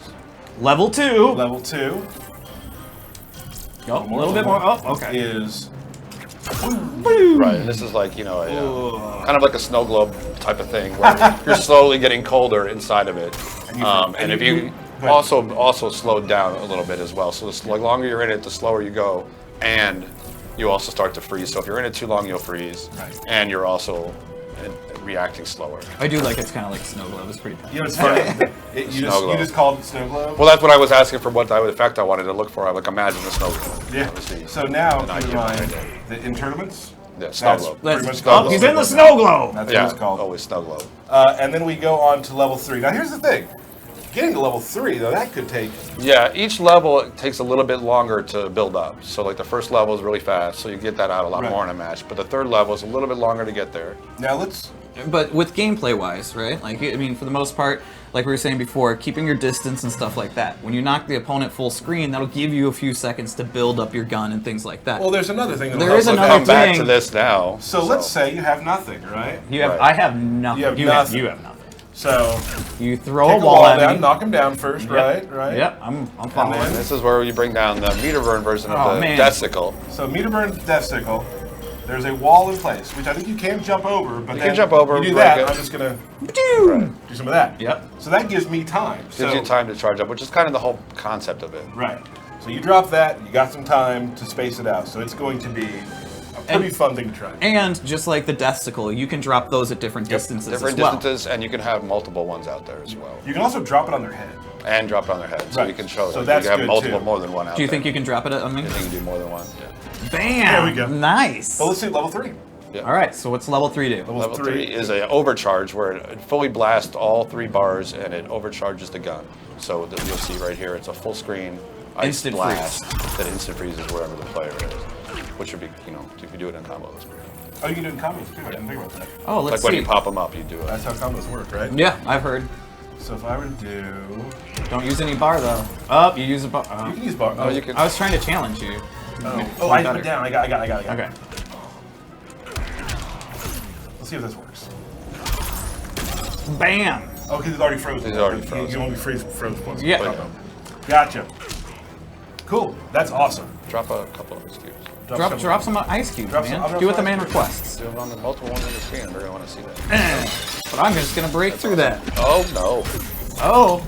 Level 2. Level 2 Oh, a little bit more. Oh, okay. is Right, and this is like, kind of like a snow globe type of thing where you're slowly getting colder inside of it. And if you also slowed down a little bit as well. So the longer you're in it, the slower you go, and you also start to freeze. So if you're in it too long, you'll freeze, and you're also reacting slower. I do like it's kind of like snow globe. It's pretty fun. it's funny. You just called it snow globe. Well, that's what I was asking for. What type of effect I wanted to look for. I like imagine the snow globe. Yeah. So now keep in mind that in tournaments, yeah, snow globe. pretty much Oh, he's in the snow globe. That's what it's called. Always snow globe. And then we go on to level 3. Now here's the thing. Getting to level 3, though, that could take... Yeah, each level takes a little bit longer to build up. So like the first level is really fast, so you get that out a lot more in a match. But the third level is a little bit longer to get there. Now let's... But with gameplay-wise, right? Like, I mean, for the most part, like we were saying before, keeping your distance and stuff like that. When you knock the opponent full screen, that'll give you a few seconds to build up your gun and things like that. Well, there's another thing. There is another come back thing. to this now. So let's say you have nothing, right? You have, I have nothing. You have You nothing. have nothing. So You throw take a wall at down, me. knock him down first, Yep. right? Yep, I'm following. then- This is where you bring down the meter burn version of the man. death sickle. So meter burn, death sickle. There's a wall in place, which I think you can jump over. But You then can jump over, You do break that. it. I'm just gonna Right. do some of that. Yep. So that gives me time. Gives you time to charge up, which is kind of the whole concept of it. Right. So you drop that. You got some time to space it out. So it's going to be a pretty fun thing to try. And just like the death sickle, you can drop those at different distances Different as well. distances, and you can have multiple ones out there as well. You can also drop it on their head. And drop it on their head, so Right. you can show So them. that's you can good, have multiple, too. more than one out Do you there. think you can drop it on me? I think you can do more than one, yeah. Bam! There we go. Nice. But let's see level 3. Yeah. All right, so what's level 3 do? Level 3 is an overcharge where it fully blasts all 3 bars and it overcharges the gun. So you'll see right here, it's a full screen ice Instant blast that instant freezes wherever the player is. Which would be, if you do it in combo, that's pretty cool. Oh, you can do it in combos too. I didn't think about that. Oh, let's Like when see. you pop them up, you do it. That's how combos work, right? Yeah, I've heard. So if I were to do, Don't use any bar though. Oh, you use a bar. you can use bar. Oh, you can. I was trying to challenge you. Oh, I put it down. I got it. Okay. Let's see if this works. Bam! Okay, it's already frozen. It's already frozen. You won't be frozen once. Yeah. Okay. Gotcha. Cool. That's awesome. Drop a couple of these cubes. Drop some ice cubes, Drop some- man. I'll drop Do what the some man ice cubes. requests. Do them on the multiple ones on the screen. They're going to want to see that. But I'm just gonna break through that. Oh, no. Oh.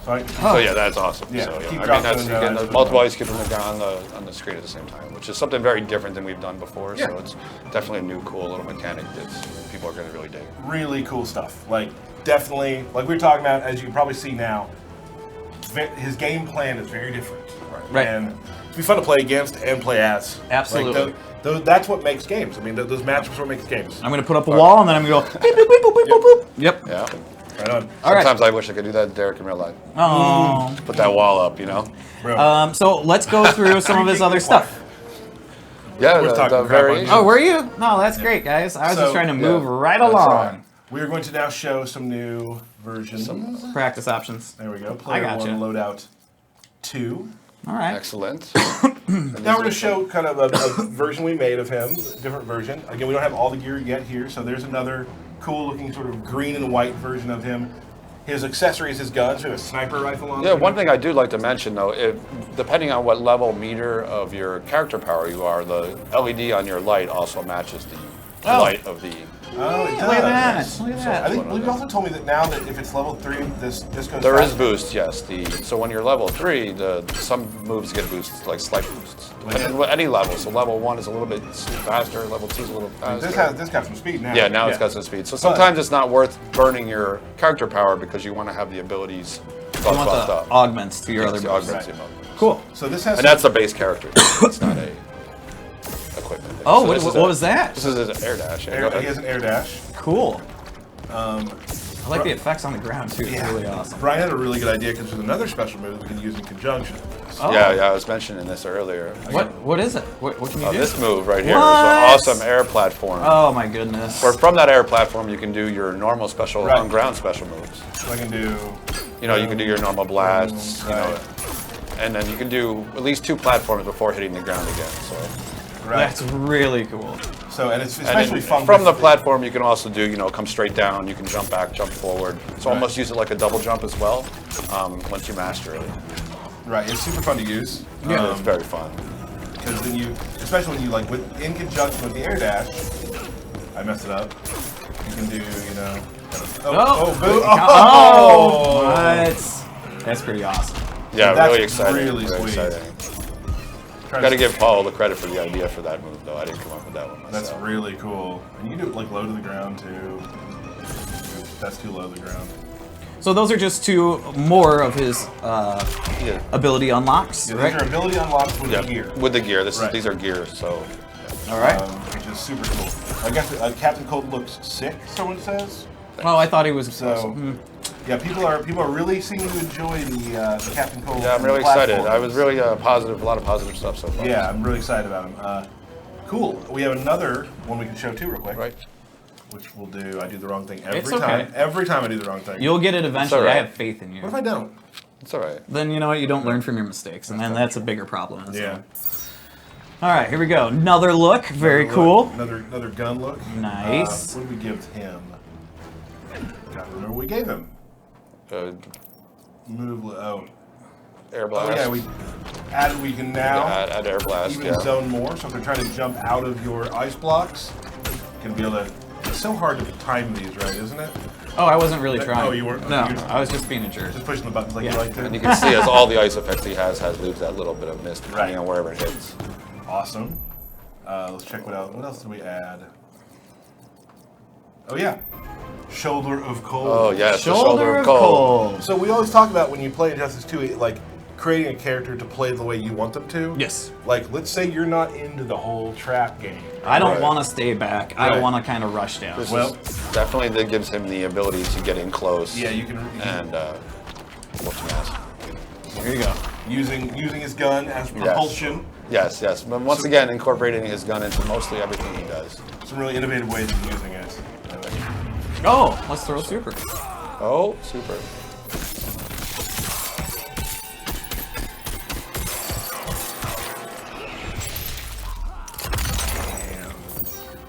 So So yeah, that's awesome. Yeah, So, keep I dropping mean, that's them down again, as the we multiple go. ice cubes on the screen at the same time, which is something very different than we've done before. Yeah. So it's definitely a new, cool little mechanic that people are going to really dig. really cool stuff. Like, definitely, like we were talking about, as you can probably see now, his game plan is very different. Right. And it'd be fun to play against and play as. Absolutely. Like, that's what makes games. I mean, those matchups are what makes games. I'm gonna put up a wall and then I'm gonna go beep, beep, beep, boop, boop, boop. Yep. Yeah. Right on. All right. Sometimes I wish I could do that, Derek, in real life. Oh. Put that wall up, Bro. So let's go through some of his other stuff. Yeah, We're the talking crap on variation. you. Oh, were you? No, that's great, guys. I was just trying to move right along. We are going to now show some new versions. Practice options. There we go. Player gotcha. 1 loadout 2. All right. Excellent. Now we're going to show kind of a version we made of him, different version. Again, we don't have all the gear yet here, so there's another cool looking sort of green and white version of him. His accessories, his guns, we have a sniper rifle on. Yeah, one thing I do like to mention though, depending on what level meter of your character power you are, the LED on your light also matches the light of the Oh, it does. Look at that. Look at So that. I think you also told me that now that if it's level 3, this goes There is faster. boost, yes. So when you're level 3, some moves get boosts, like slight boosts. And any level. So level 1 is a little bit faster, level 2 is a little faster. This got some speed now. Yeah, now it's got some speed. So sometimes it's not worth burning your character power because you want to have the abilities You want buffed the up. augments to your Yes, other the moves. augments, you know. Cool. So this has And that's the base character. It's not a equipment thing. Oh, So what this is what was that? This is an air dash. Yeah, go he ahead. has an air dash. Cool. I like the effects on the ground too. It's really awesome. Brian had a really good idea because there's another special move that we can use in conjunction. Oh. Yeah, I was mentioning this earlier. What is it? What can you do? This move right here is What? an awesome air platform. Oh my goodness. Where from that air platform, you can do your normal special Right. on-ground special moves. So I can do. You know, you can do your normal blasts, you know, Right. and then you can do at least 2 platforms before hitting the ground again. So, Right. That's really cool. So and it's and especially then fun from with the platform, you can also do, you know, come straight down. You can jump back, jump forward. So Right. almost use it like a double jump as well. Once you master it, Right, it's super fun to use. it's very fun. Because then you, especially when you like in conjunction with the air dash, I messed it up. You can do, you know. Boo! Oh! What? That's pretty awesome. Yeah, That's really exciting. really really sweet. exciting. Trying Got to to- give Paul the credit for the idea for that move, though. I didn't come up with that one myself. That's really cool. And you can do it like low to the ground too. That's too low to the ground. So those are just 2 more of his Yeah. ability unlocks, Yeah, right? these are ability unlocks with Yeah, the gear. with the gear. Right. These are gears, so All right. Which is super cool. I guess Captain Cold looks sick, someone says. Oh, I thought he was. So, yeah, people are really seeming to enjoy the Captain Cold. yeah, I'm really excited. I platforms. was really positive, a lot of positive stuff so far. Yeah, I'm really excited about him. Cool. We have another one we can show too, real quick. Right. Which we'll do. I do the wrong thing every It's okay. time. Every time I do the wrong thing. You'll get it eventually. all right. I have faith in you. What if I don't? It's all right. Then you know what? You don't learn from your mistakes, and then that's a bigger problem. That's Yeah. all. All right, here we go. Another look. Very Another cool. look. Another gun look. Nice. What did we give him? Gotta remember what we gave him. Move. Air Oh blast. yeah, we added. We can now add air blast. even Yeah. zone more. So if they're trying to jump out of your ice blocks, you can be able to. It's so hard to time these, right? Isn't it? Oh, I wasn't really trying. Oh, you weren't? No, You were- I was just being a jerk. Just pushing the buttons like Yeah. you like to. And you can see as all the ice effects he has leaves that little bit of mist depending Right. on wherever it hits. Awesome. Let's check what else. What else did we add? Oh yeah, shoulder of cold. Oh yes, the Shoulder of cold. So we always talk about when you play Injustice 2, like creating a character to play the way you want them to. Yes. Like, let's say you're not into the whole trap game. I don't Right. want to stay back. I Right. want to kind of rush down. This Well- is definitely that gives him the ability to get in close. Yeah, you can And what's your ass? Here you go. using his gun as propulsion. Yes, yes. But once again, incorporating his gun into mostly everything he does. Some really innovative ways of using it. Oh, let's throw a super. Oh, super.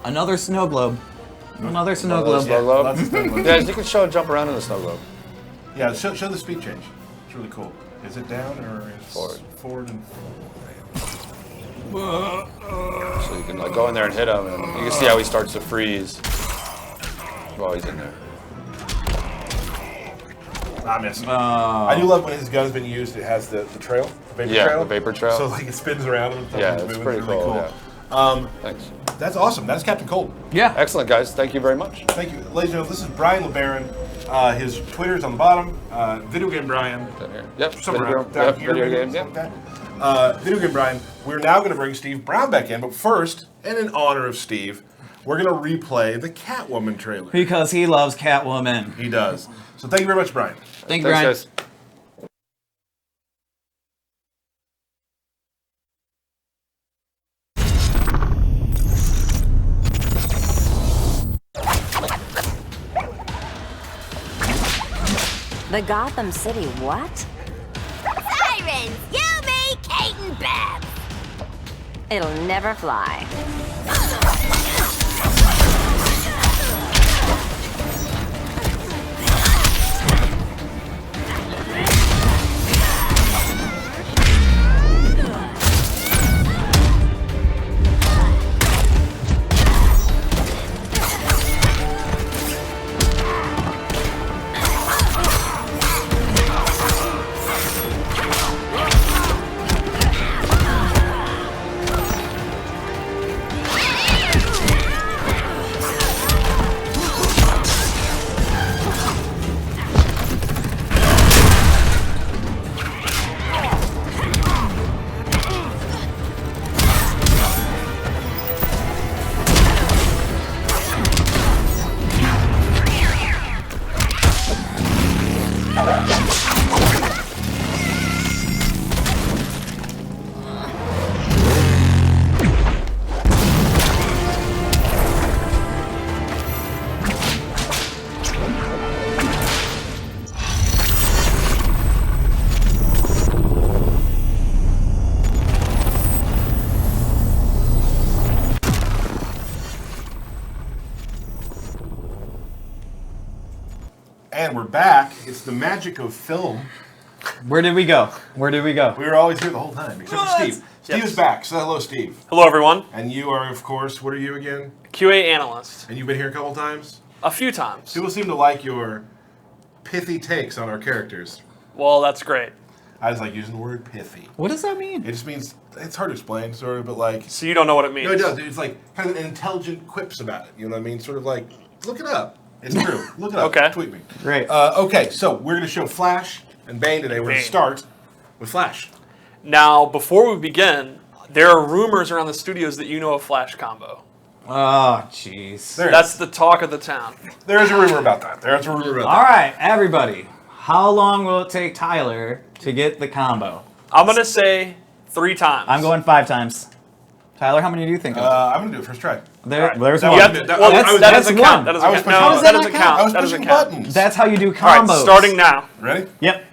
Another snow globe. Another snow One of those globe. snow globe. Lots of snow globes. Yeah, you can jump around in the snow globe. Yeah, show the speed change. It's really cool. Is it down or it's Forward. Forward and So you can like go in there and hit him, and you can see how he starts to freeze while he's in there. I missed. I do love when his gun's been used. It has the trail, the vapor Yeah, trail. the vapor trail. So like it spins around and stuff. Yeah, and it's moving. pretty really cool. Yeah. Thanks. That's awesome. That's Captain Cold. Yeah. Excellent, guys. Thank you very much. Thank you, ladies and gentlemen. This is Brian LeBaron. His Twitter's on the bottom. Video Game Brian. Down here. Yep. Somewhere Video, around down yep, here. video maybe, game. something Yeah. like that. Video Game Brian. We're now going to bring Steve Brown back in, but first, and in honor of Steve, we're going to replay the Catwoman trailer. Because he loves Catwoman. He does. So thank you very much, Brian. Thank you, Thanks, Brian. guys. The Gotham City what? Sirens! You, me, Kate, and Beth! It'll never fly. And we're back. It's the magic of film. Where did we go? Where did we go? We were always here the whole time, except for Steve. Steve Yes. is back. So hello, Steve. Hello, everyone. And you are, of course, what are you again? QA analyst. And you've been here a couple times? A few times. People seem to like your pithy takes on our characters. Well, that's great. I just like using the word pithy. What does that mean? It just means, it's hard to explain, sort of, but like... So you don't know what it means? No, it does. It's like kind of intelligent quips about it. You know what I mean? Sort of like, look it up. It's true. Look it up. Okay. Tweet me. Great. Okay, so we're going to show Flash and Bane today. We're going to Bane. start with Flash. Now, before we begin, there are rumors around the studios that you know a Flash combo. Oh, jeez. There it That's is. the talk of the town. There's a rumor about that. There's a rumor about All that. right, everybody. How long will it take Tyler to get the combo? I'm going to say 3 times. I'm going 5 times. Tyler, how many do you think of? I'm going to do it first try. There's That one. was- Well, I was- that I doesn't was count. one. That I doesn't was count. pushing- No, How does that that doesn't not count. I was That pushing doesn't count. buttons. That's how you do All combos. right, starting now. Ready? Yep.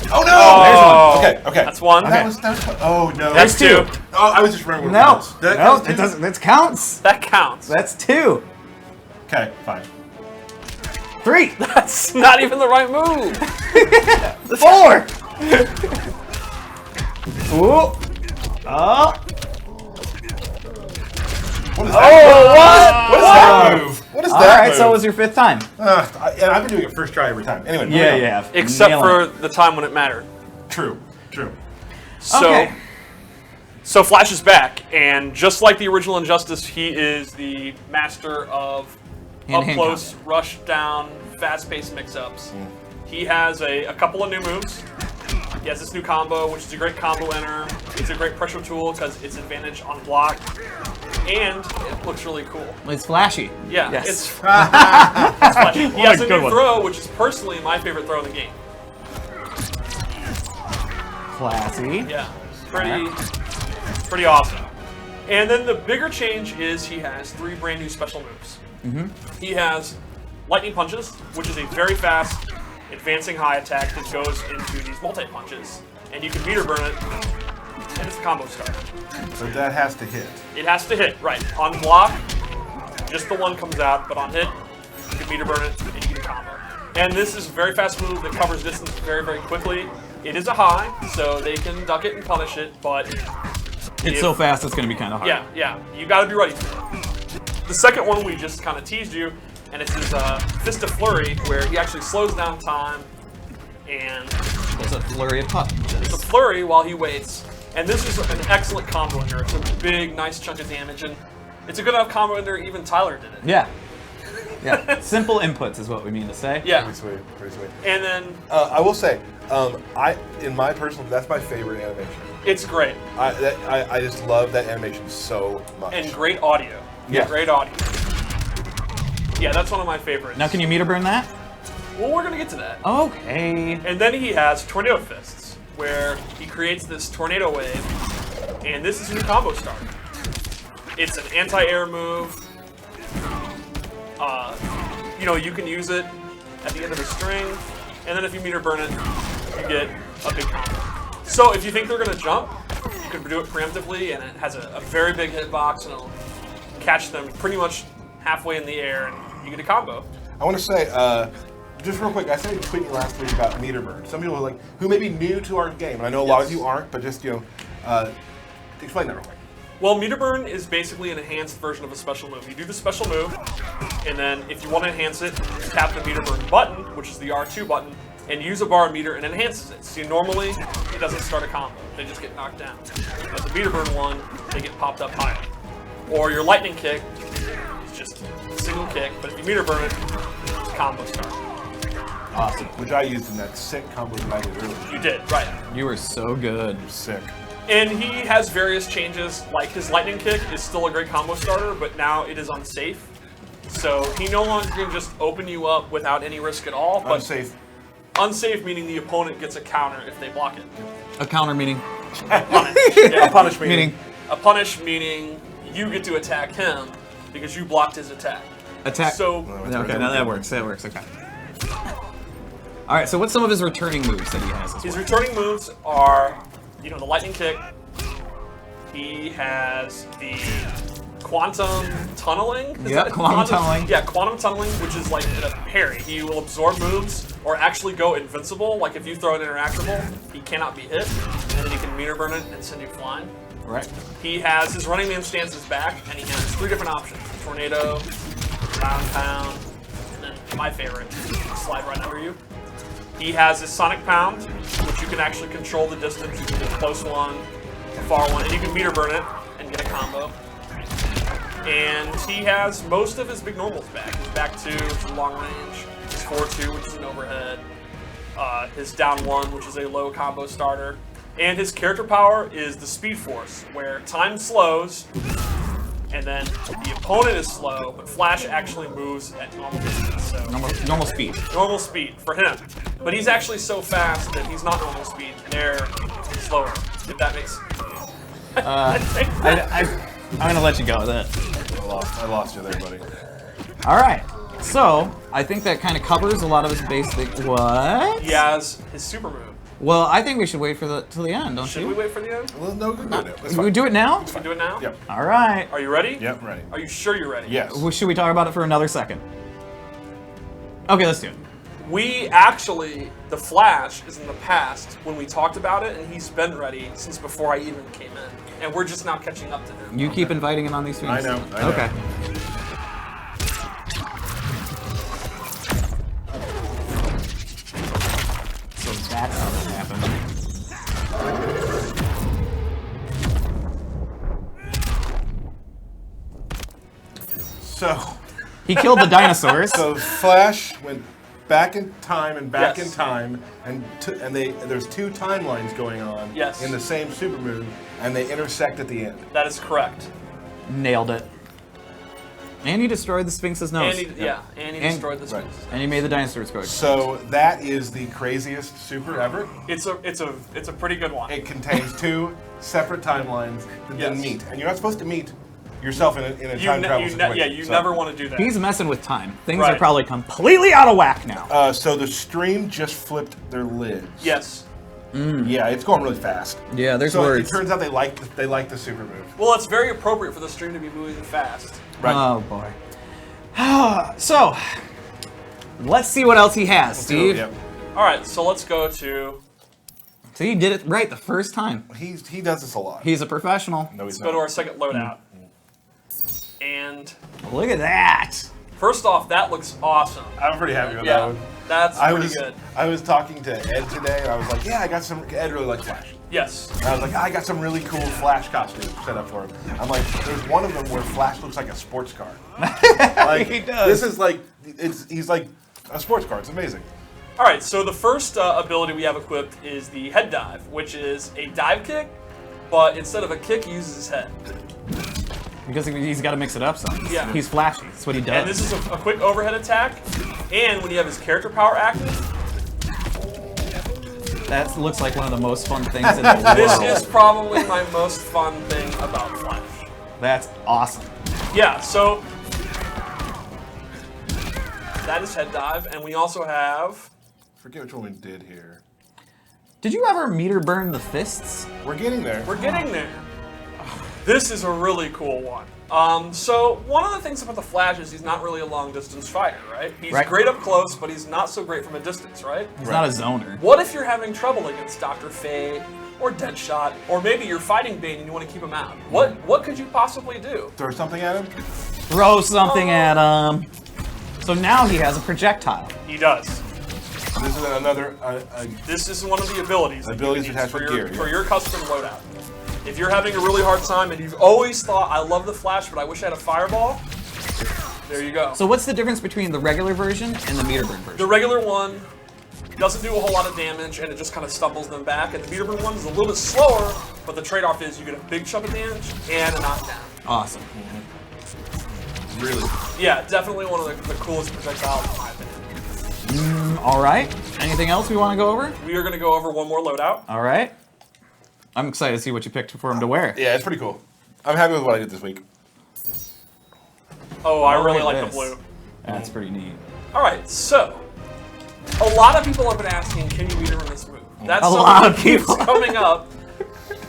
Oh, no! Oh. There's one. Okay, okay. That's one. That was, oh, no. That's 2. Oh, I was just remembering what No, it was. Did that no, count it too? doesn't. That counts. That counts. That's 2. Okay, fine. 3. That's not even the right move. 4. Ooh. Oh. What is that? What is that move? What is All that right, move? so it was your 5th time. And I've been doing it first try every time. Anyway, Yeah, moving on. yeah. Except Nailing for the time when it mattered. True, true. So, Okay. so Flash is back, and just like the original Injustice, he is the master of Hand-to-hand up-close, rush-down, fast-paced mix-ups. He has a couple of new moves. He has this new combo, which is a great combo enter. It's a great pressure tool because it's advantage on block, and it looks really cool. It's flashy. Yeah, Yes. it's flashy. He has a good new one. throw, which is personally my favorite throw in the game. Classy. Yeah, pretty awesome. And then the bigger change is he has 3 brand new special moves. He has lightning punches, which is a very fast, advancing high attack that goes into these multi-punches, and you can meter burn it, and it's a combo starter. So that has to hit. It has to hit, right. On block, just the one comes out, but on hit, you can meter burn it, and you get a combo. And this is a very fast move that covers distance very, very quickly. It is a high, so they can duck it and punish it, but It's so fast, it's going to be kind of hard. yeah, you gotta be ready for it. The second one we just kind of teased you, and it's his Fist of Flurry, where he actually slows down time, and It's a flurry of it's a punches. flurry while he waits. And this is an excellent combo ender. It's a big, nice chunk of damage, and it's a good enough combo ender, even Tyler did it. Yeah. Yeah. Simple inputs is what we mean to say. Yeah, Pretty sweet, pretty sweet. and then I will say, in my personal, that's my favorite animation. it's great, I just love that animation so much. and great audio. Yeah. Great audio. Yeah, that's one of my favorites. Now, can you meter burn that? Well, we're gonna get to that. Okay. And then he has Tornado Fists, where he creates this tornado wave, and this is a new combo starter. It's an anti-air move. You can use it at the end of a string, and then if you meter burn it, you get a big combo. So if you think they're gonna jump, you can do it preemptively, and it has a very big hitbox, and it'll catch them pretty much halfway in the air, and you get a combo. I want to say, just real quick, I said tweeting last week about meter burn. Some people like who may be new to our game, and I know a lot of you aren't, but just explain that real quick. Well, meter burn is basically an enhanced version of a special move. You do the special move, and then if you want to enhance it, you tap the meter burn button, which is the R2 button, and use a bar meter and enhances it. See, normally it doesn't start a combo; they just get knocked down. But the meter burn one, they get popped up higher. Or your lightning kick is just a single kick, but if you meter burn it, it's a combo start. Awesome. Which I used in that sick combo that I did earlier. You did, right. You were so good. Sick. And he has various changes, like his lightning kick is still a great combo starter, but now it is unsafe. So he no longer can just open you up without any risk at all. But Unsafe. Unsafe meaning the opponent gets a counter if they block it. A counter meaning. Punish. Yeah. A punish meaning. A punish meaning you get to attack him because you blocked his attack. Attack. So Okay, now that works. That works. Okay. All right. So what's some of his returning moves that he has? As his well? returning moves are, the lightning kick. He has the quantum tunneling. Quantum tunneling. Yeah, quantum tunneling, which is like a parry. He will absorb moves or actually go invincible. Like if you throw an interactable, he cannot be hit, and then he can meter burn it and send you flying. Right. He has his running man stances back, and he has 3 different options: tornado, ground pound, and then my favorite, slide right under you. He has his sonic pound, which you can actually control the distance. You can do a close one, a far one, and you can meter burn it and get a combo. And he has most of his big normals back. His back 2, which is long range, his 4-2, which is an overhead, his down 1, which is a low combo starter, and his character power is the speed force, where time slows, and then the opponent is slow, but Flash actually moves at normal distance. So Normal speed. normal speed for him. But he's actually so fast that he's not normal speed. They're slower, if that makes I'm gonna let you go with that. I lost you there, buddy. All right. So I think that kind of covers a lot of his basic. What? He has his super move. Well, I think we should wait for till the end, don't Should you? we wait for the end? Well, no, we can do it. That's We fine. do it now? Can we do it now? Yep. All right. Are you ready? Yep, ready. Are you sure you're ready? Yes. Well, should we talk about it for another second? Okay, let's do it. We actually, the Flash is in the past when we talked about it, and he's been ready since before I even came in. And we're just now catching up to him. You keep inviting him on these streams. I know. Okay. So that's how that happened. So, He killed the dinosaurs. so Flash went back in time and back Yes. in time, and there's 2 timelines going on Yes. in the same super move, and they intersect at the end. That is correct. Nailed it. And he destroyed the Sphinx's nose. And he destroyed the Sphinx. And he made the dinosaurs go. So that is the craziest super ever. It's a pretty good one. It contains 2 separate timelines that then Yes. meet, and you're not supposed to meet yourself in a time travel situation. you So- never want to do that. He's messing with time. Things Right. are probably completely out of whack now. So the stream just flipped their lids. Yes. Yeah, it's going really fast. Yeah, there's So words. it turns out they like the super move. Well, it's very appropriate for the stream to be moving fast. Right. Oh boy. So, let's see what else he has, Steve. Yep. All right, so let's go to. So he did it right the first time. He does this a lot. He's a professional. No, he's Let's go to not. our second loadout. And Look at that. first off, that looks awesome. I'm pretty happy with Yeah, that one. that's pretty good. I was talking to Ed today, and I was like, yeah, I got some. Ed really likes Flash. Yes. And I was like, I got some really cool Flash costumes set up for him. I'm like, there's one of them where Flash looks like a sports car. Like, He does. This is like, he's like a sports car. It's amazing. All right, so the first ability we have equipped is the head dive, which is a dive kick, but instead of a kick, he uses his head. Because he's got to mix it up some. Yeah. He's flashy. That's what he does. And this is a quick overhead attack, and when you have his character power active, That looks like one of the most fun things in the world. this is probably my most fun thing about Flash. That's awesome. Yeah, so that is head dive, and we also have. Forget which one we did here. Did you ever meter burn the fists? We're getting there. We're getting there. This is a really cool one. So one of the things about the Flash is he's not really a long distance fighter, right? He's Right. great up close, but he's not so great from a distance, right? He's not a zoner. What if you're having trouble against Dr. Fate or Deadshot, or maybe you're fighting Bane and you want to keep him out? What could you possibly do? Throw something at him. Throw something at him. So now he has a projectile. He does. This is another. This is one of the abilities. that you Abilities can attached use with for your, gear, for yeah. your custom loadout. If you're having a really hard time and you've always thought, I love the Flash, but I wish I had a fireball, there you go. So what's the difference between the regular version and the meter burn version? The regular one doesn't do a whole lot of damage, and it just kind of stumbles them back. And the meter burn one is a little bit slower, but the trade-off is you get a big chunk of damage and a knockdown. Awesome. Really. Yeah, definitely one of the coolest projectiles in my opinion. All right. Anything else we want to go over? We are going to go over one more loadout. All right. I'm excited to see what you picked for him to wear. Yeah, it's pretty cool. I'm happy with what I did this week. Oh, I Oh, really look like at the this. blue. That's pretty neat. All right, so a lot of people have been asking, can you meter run this move? That's A something lot of that keeps people. coming up,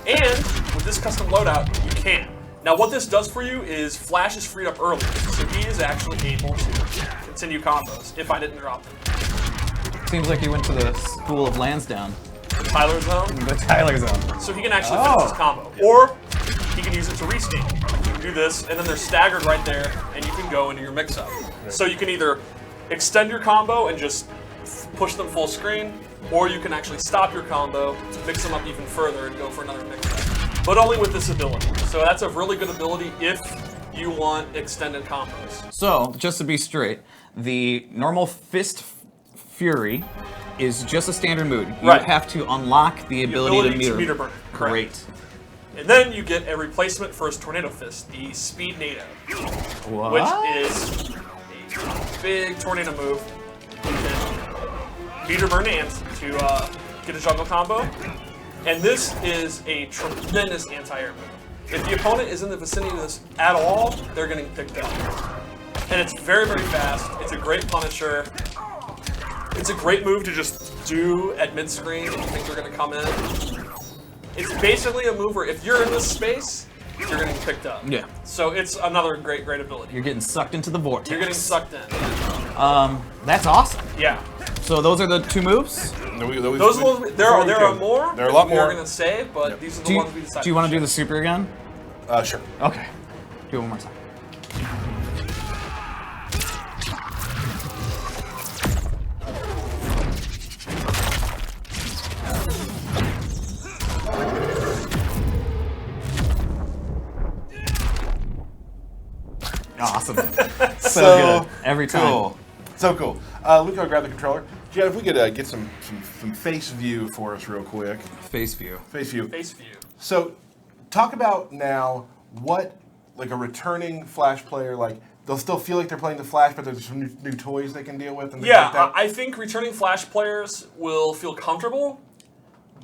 and with this custom loadout, you can. Now, what this does for you is Flash is freed up early, so he is actually able to continue combos if I didn't drop him. Seems like you went to the School of Lansdowne. Tyler Zone, The Tyler Zone. so he can actually finish his combo, or he can use it to restain. You can do this, and then they're staggered right there, and you can go into your mix-up. So you can either extend your combo and just push them full screen, or you can actually stop your combo, mix them up even further, and go for another mix-up. But only with this ability. So that's a really good ability if you want extended combos. So, just to be straight, the normal Fist Fury is just a standard mood. You Right. have to unlock the ability to meter burn. Correct. Great. And then you get a replacement for his Tornado Fist, the Speed NATO, What? which is a big tornado move. You can meter burn and to get a jungle combo. And this is a tremendous anti-air move. If the opponent is in the vicinity of this at all, they're getting picked up. And it's very, very fast. It's a great punisher. It's a great move to just do at mid-screen if you think they're going to come in. It's basically a move where if you're in this space, you're getting picked up. Yeah. So it's another great, great ability. You're getting sucked into the vortex. You're getting sucked in. That's awesome. Yeah. So those are the two moves? Those are the, there are more. There are a lot We're more. going to save, but these are the Do you, ones we decided. do you want to do the super again? Sure. Okay. Do it one more time. Awesome. So good. Every time. Cool. So cool. Luke, I'll grab the controller. Jen, if we could get some face view for us real quick. Face view. Face view. Face view. So, talk about now what, like a returning Flash player, like they'll still feel like they're playing the Flash, but there's some new toys they can deal with and things Yeah, like that. I think returning Flash players will feel comfortable,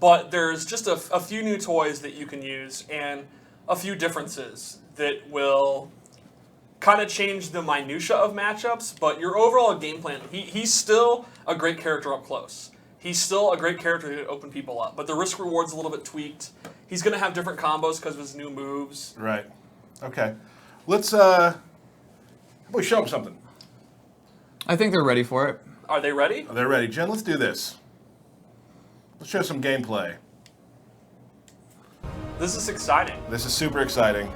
but there's just a few new toys that you can use and a few differences that will kind of change the minutia of matchups, but your overall game plan, he's still a great character up close. He's still a great character to open people up, but the risk reward's a little bit tweaked. He's going to have different combos because of his new moves. Right. Okay. Let's how about we show them something? I think they're ready for it. Are they ready? They're ready. Jen, let's do this. Let's show some gameplay. This is exciting. This is super exciting.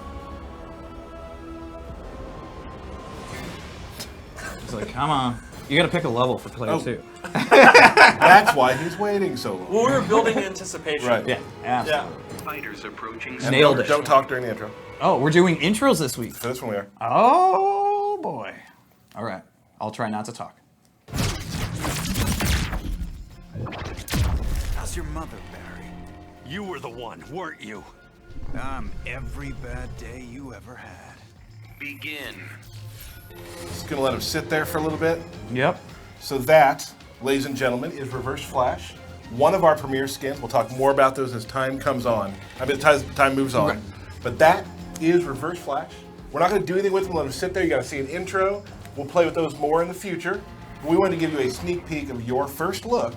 It's like, come on. You got to pick a level for player 2. That's why he's waiting so long. Well, we were building anticipation. Right. Yeah. Absolutely. Yeah. Fighters approaching. And Nailed it. Don't talk during the intro. Oh, we're doing intros this week. For this one we are. Oh, boy. All right. I'll try not to talk. How's your mother, Barry? You were the one, weren't you? I'm every bad day you ever had. Begin. Just gonna let him sit there for a little bit. Yep. So that, ladies and gentlemen, is Reverse Flash. One of our premier skins. We'll talk more about those as time comes on. I mean, as time moves on. Right. But that is Reverse Flash. We're not going to do anything with them. Let them sit there. You got to see an intro. We'll play with those more in the future. But we wanted to give you a sneak peek of your first look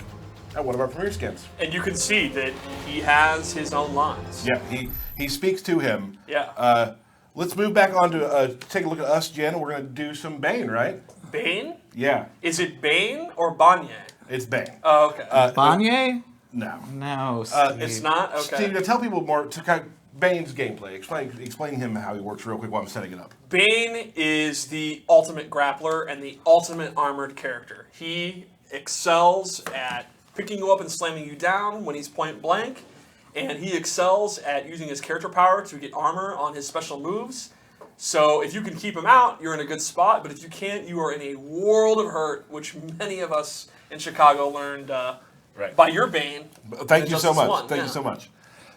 at one of our premier skins. And you can see that he has his own lines. Yeah, he speaks to him. Yeah. Let's move back on to take a look at us, Jen. We're going to do some Bane, right? Bane? Yeah, Is it Bane or Banye? it's Bane. Oh, okay. Banye? No. No, Steve. It's not? Okay. Steve, now tell people more to kind of Bane's gameplay. Explain him how he works real quick while I'm setting it up. Bane is the ultimate grappler and the ultimate armored character. He excels at picking you up and slamming you down when he's point blank, and he excels at using his character power to get armor on his special moves. So if you can keep him out, you're in a good spot, but if you can't, you are in a world of hurt, which many of us in Chicago learned Right. by your Bane. Thank you so Injustice much. 1, Thank yeah. you so much.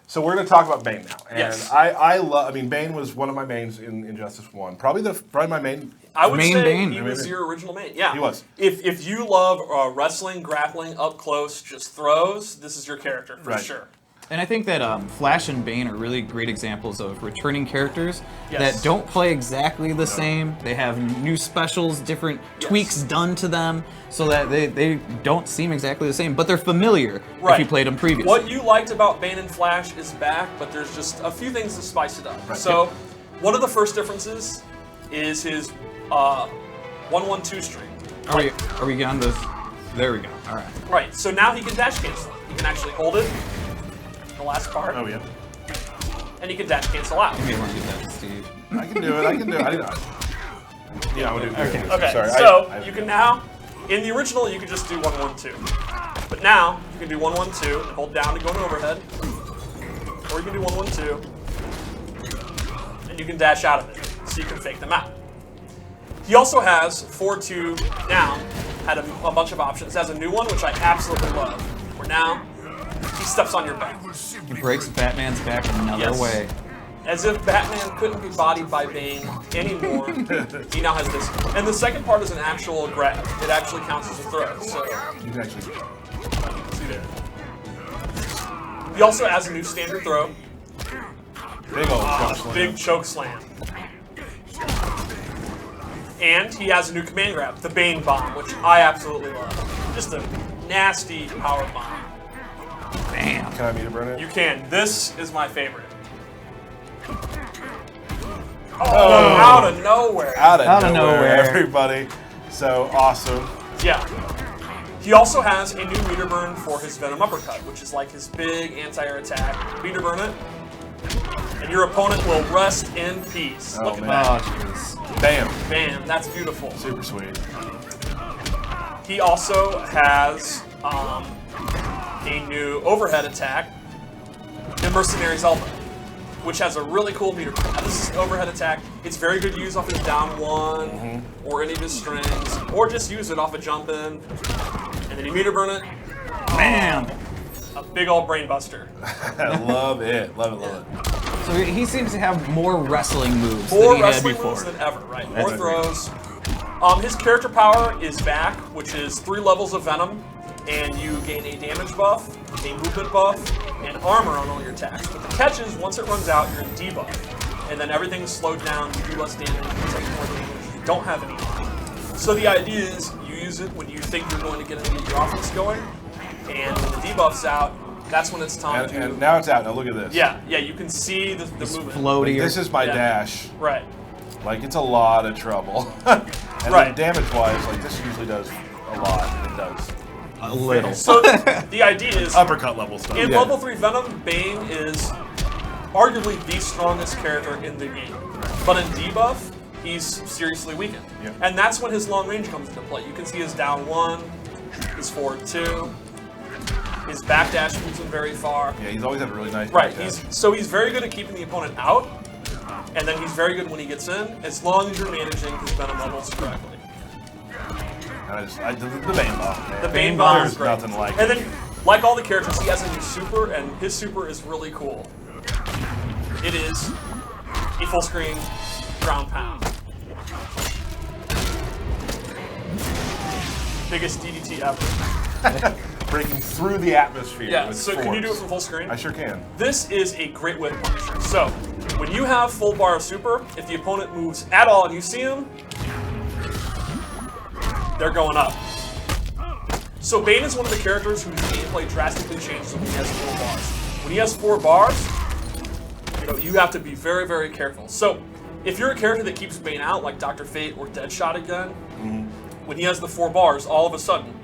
So we're going to talk about Bane now. And Yes. I love, I mean, Bane was one of my mains in Injustice 1. Probably my main. I would Main say Bane. he was your original main. Yeah, He was. If you love wrestling, grappling, up close, just throws, this is your character for Right. sure. And I think that Flash and Bane are really great examples of returning characters Yes. that don't play exactly the same. They have new specials, different tweaks done to them, so that they don't seem exactly the same, but they're familiar if you played them previously. What you liked about Bane and Flash is back, but there's just a few things to spice it up. Right. So, one of the first differences is his 1-1-2 streak. Are we on this? There we go. All right. Right, so now he can dash cancel. He can actually hold it, the last part, Oh, yeah. and he can dash cancel out. You may want to give that to Steve. I can do it. I can do it. I didn't know. Yeah, I'm going to do it. Okay, Sorry. so I you can now, in the original, you could just do 1-1-2. But now, you can do 1-1-2 and hold down to go in overhead. Or you can do 1-1-2, and you can dash out of it, so you can fake them out. He also has 4-2 down, had a bunch of options. Has a new one, which I absolutely love, where now he steps on your back. He breaks Batman's back another Yes. way. As if Batman couldn't be bodied by Bane anymore, he now has this. And the second part is an actual grab. It actually counts as a throw. So, You can actually. see there. He also has a new standard throw. Big old choke slam. Big choke slam. And he has a new command grab, the Bane bomb, which I absolutely love. Just a nasty power bomb. Bam. Can I meet a Burnett? You can. This is my favorite. Oh, out of nowhere. Out of Out of nowhere, nowhere. everybody. So awesome. Yeah. He also has a new meter burn for his Venom Uppercut, which is like his big anti-air attack. Meter burn it, and your opponent will rest in peace. Oh, Look at man. that. jeez. Bam. Bam, that's beautiful. Super sweet. He also has a new overhead attack, the Mercenary's Elbow, which has a really cool meter burn. Now, this is an overhead attack. It's very good to use off his down one, or any of his strings, or just use it off a jump in, and then you meter burn it. Bam. A big old brain buster. I love it. Love it, love it. So he seems to have more wrestling moves More than he had wrestling before. moves than ever, right? That's More throws. His character power is back, which is 3 levels of Venom, and you gain a damage buff, a movement buff, and armor on all your attacks. But the catch is, once it runs out, you're in debuff, and then everything's slowed down, you do less damage, you take more damage, you don't have any. So the idea is, you use it when you think you're going to get your offense going, and when the debuff's out, that's when it's time to... And now it's out. Now look at this. Yeah, you can see the movement. Floaty. This is my Yeah. dash. Right. Like, it's a lot of trouble. And Right. then damage-wise, like, this usually does a lot. It does. a little. So the idea is, Uppercut level stuff. in Yeah. level 3 Venom, Bane is arguably the strongest character in the game. But in debuff, he's seriously weakened. Yeah. And that's when his long range comes into play. You can see his down 1, his forward 2, his backdash moves him very far. Yeah, he's always had a really nice Right, backdash. he's very good at keeping the opponent out, and then he's very good when he gets in, as long as you're managing his Venom levels correctly. The Bane bomb, man. The Bane bomb is There's great. nothing like and it. then, like all the characters, he has a new super, and his super is really cool. It is a full screen ground pound. Biggest DDT ever. Breaking through the atmosphere. Yeah, with so can you do it force. from full screen? I sure can. This is a great whip punisher. So, when you have full bar of super, if the opponent moves at all and you see him, they're going up. So Bane is one of the characters whose gameplay drastically changes when he has 4 bars. When he has 4 bars, you have to be very, very careful. So, if you're a character that keeps Bane out, like Dr. Fate or Deadshot again, when he has the 4 bars, all of a sudden,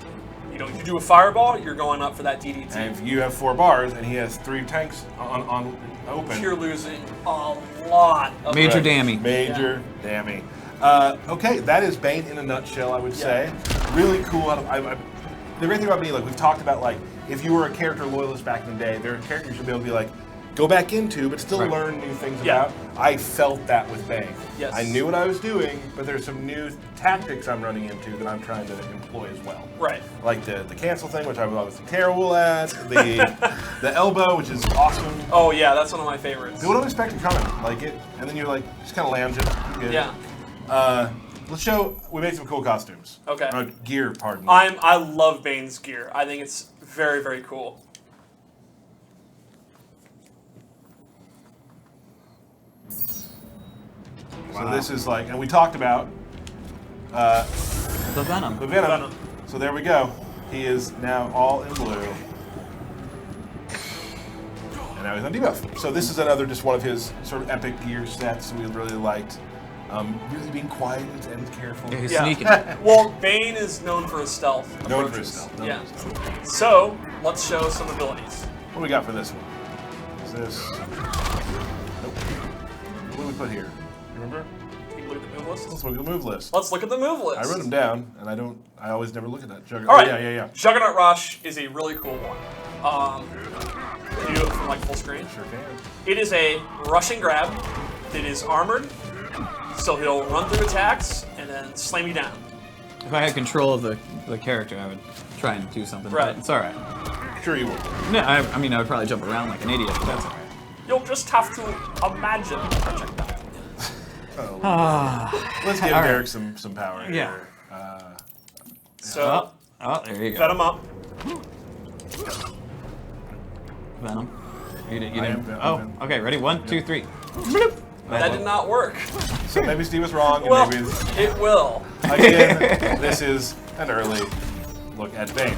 you do a fireball, you're going up for that DDT. And if you have 4 bars and he has 3 tanks on open. You're losing a lot of Major damage. Major damage. Okay, that is Bane in a nutshell, I would say. Really cool. The great thing about me, like we've talked about, like if you were a character loyalist back in the day, there are characters you'll be able to be like, go back into, but still Right. learn new things Yeah. about. I felt that with Bane. Yes. I knew what I was doing, but there's some new tactics I'm running into that I'm trying to employ as well. Right. Like the cancel thing, which I was obviously terrible at. The elbow, which is awesome. Oh yeah, that's one of my favorites. You don't expect it coming, like it, and then you're like, just kind of lounge it. Good. Yeah. Let's show. We made some cool costumes. Okay. Gear, pardon me. I love Bane's gear. I think it's very, very cool. So this is like, and we talked about The Venom. the Venom. Venom. So there we go. He is now all in blue. And now he's on debuff. So this is another just one of his sort of epic gear sets we really liked. Really being quiet and careful. Yeah, he's Yeah. sneaking. Well, Bane is known for his stealth. Known for approaches. his stealth. known Yeah. for his stealth. So let's show some abilities. What do we got for this one? Is this? Nope. What do we put here? You remember? Can you look at the move list? Let's look at the move list. Let's look at the move list. I wrote them down, and I always never look at that. All right. Yeah. Juggernaut Rush is a really cool one. Can you do it from like full screen? Sure can. It is a rushing grab. It is armored, so he'll run through attacks and then slam you down. If I had control of the character, I would try and do something. Right. But it's all right. Sure you will. No, I mean, I would probably jump around like an idiot, but that's all right. You'll just have to imagine. Let's give All right. Derek some power. Yeah. Here. So, Oh, there you go. set him up. Venom. You I am didn't. Venom. Oh, okay. Ready? 1, 2, 3. That did not work. So maybe Steve was wrong, and Well, maybe it's, it will. again, this is an early look at Bane.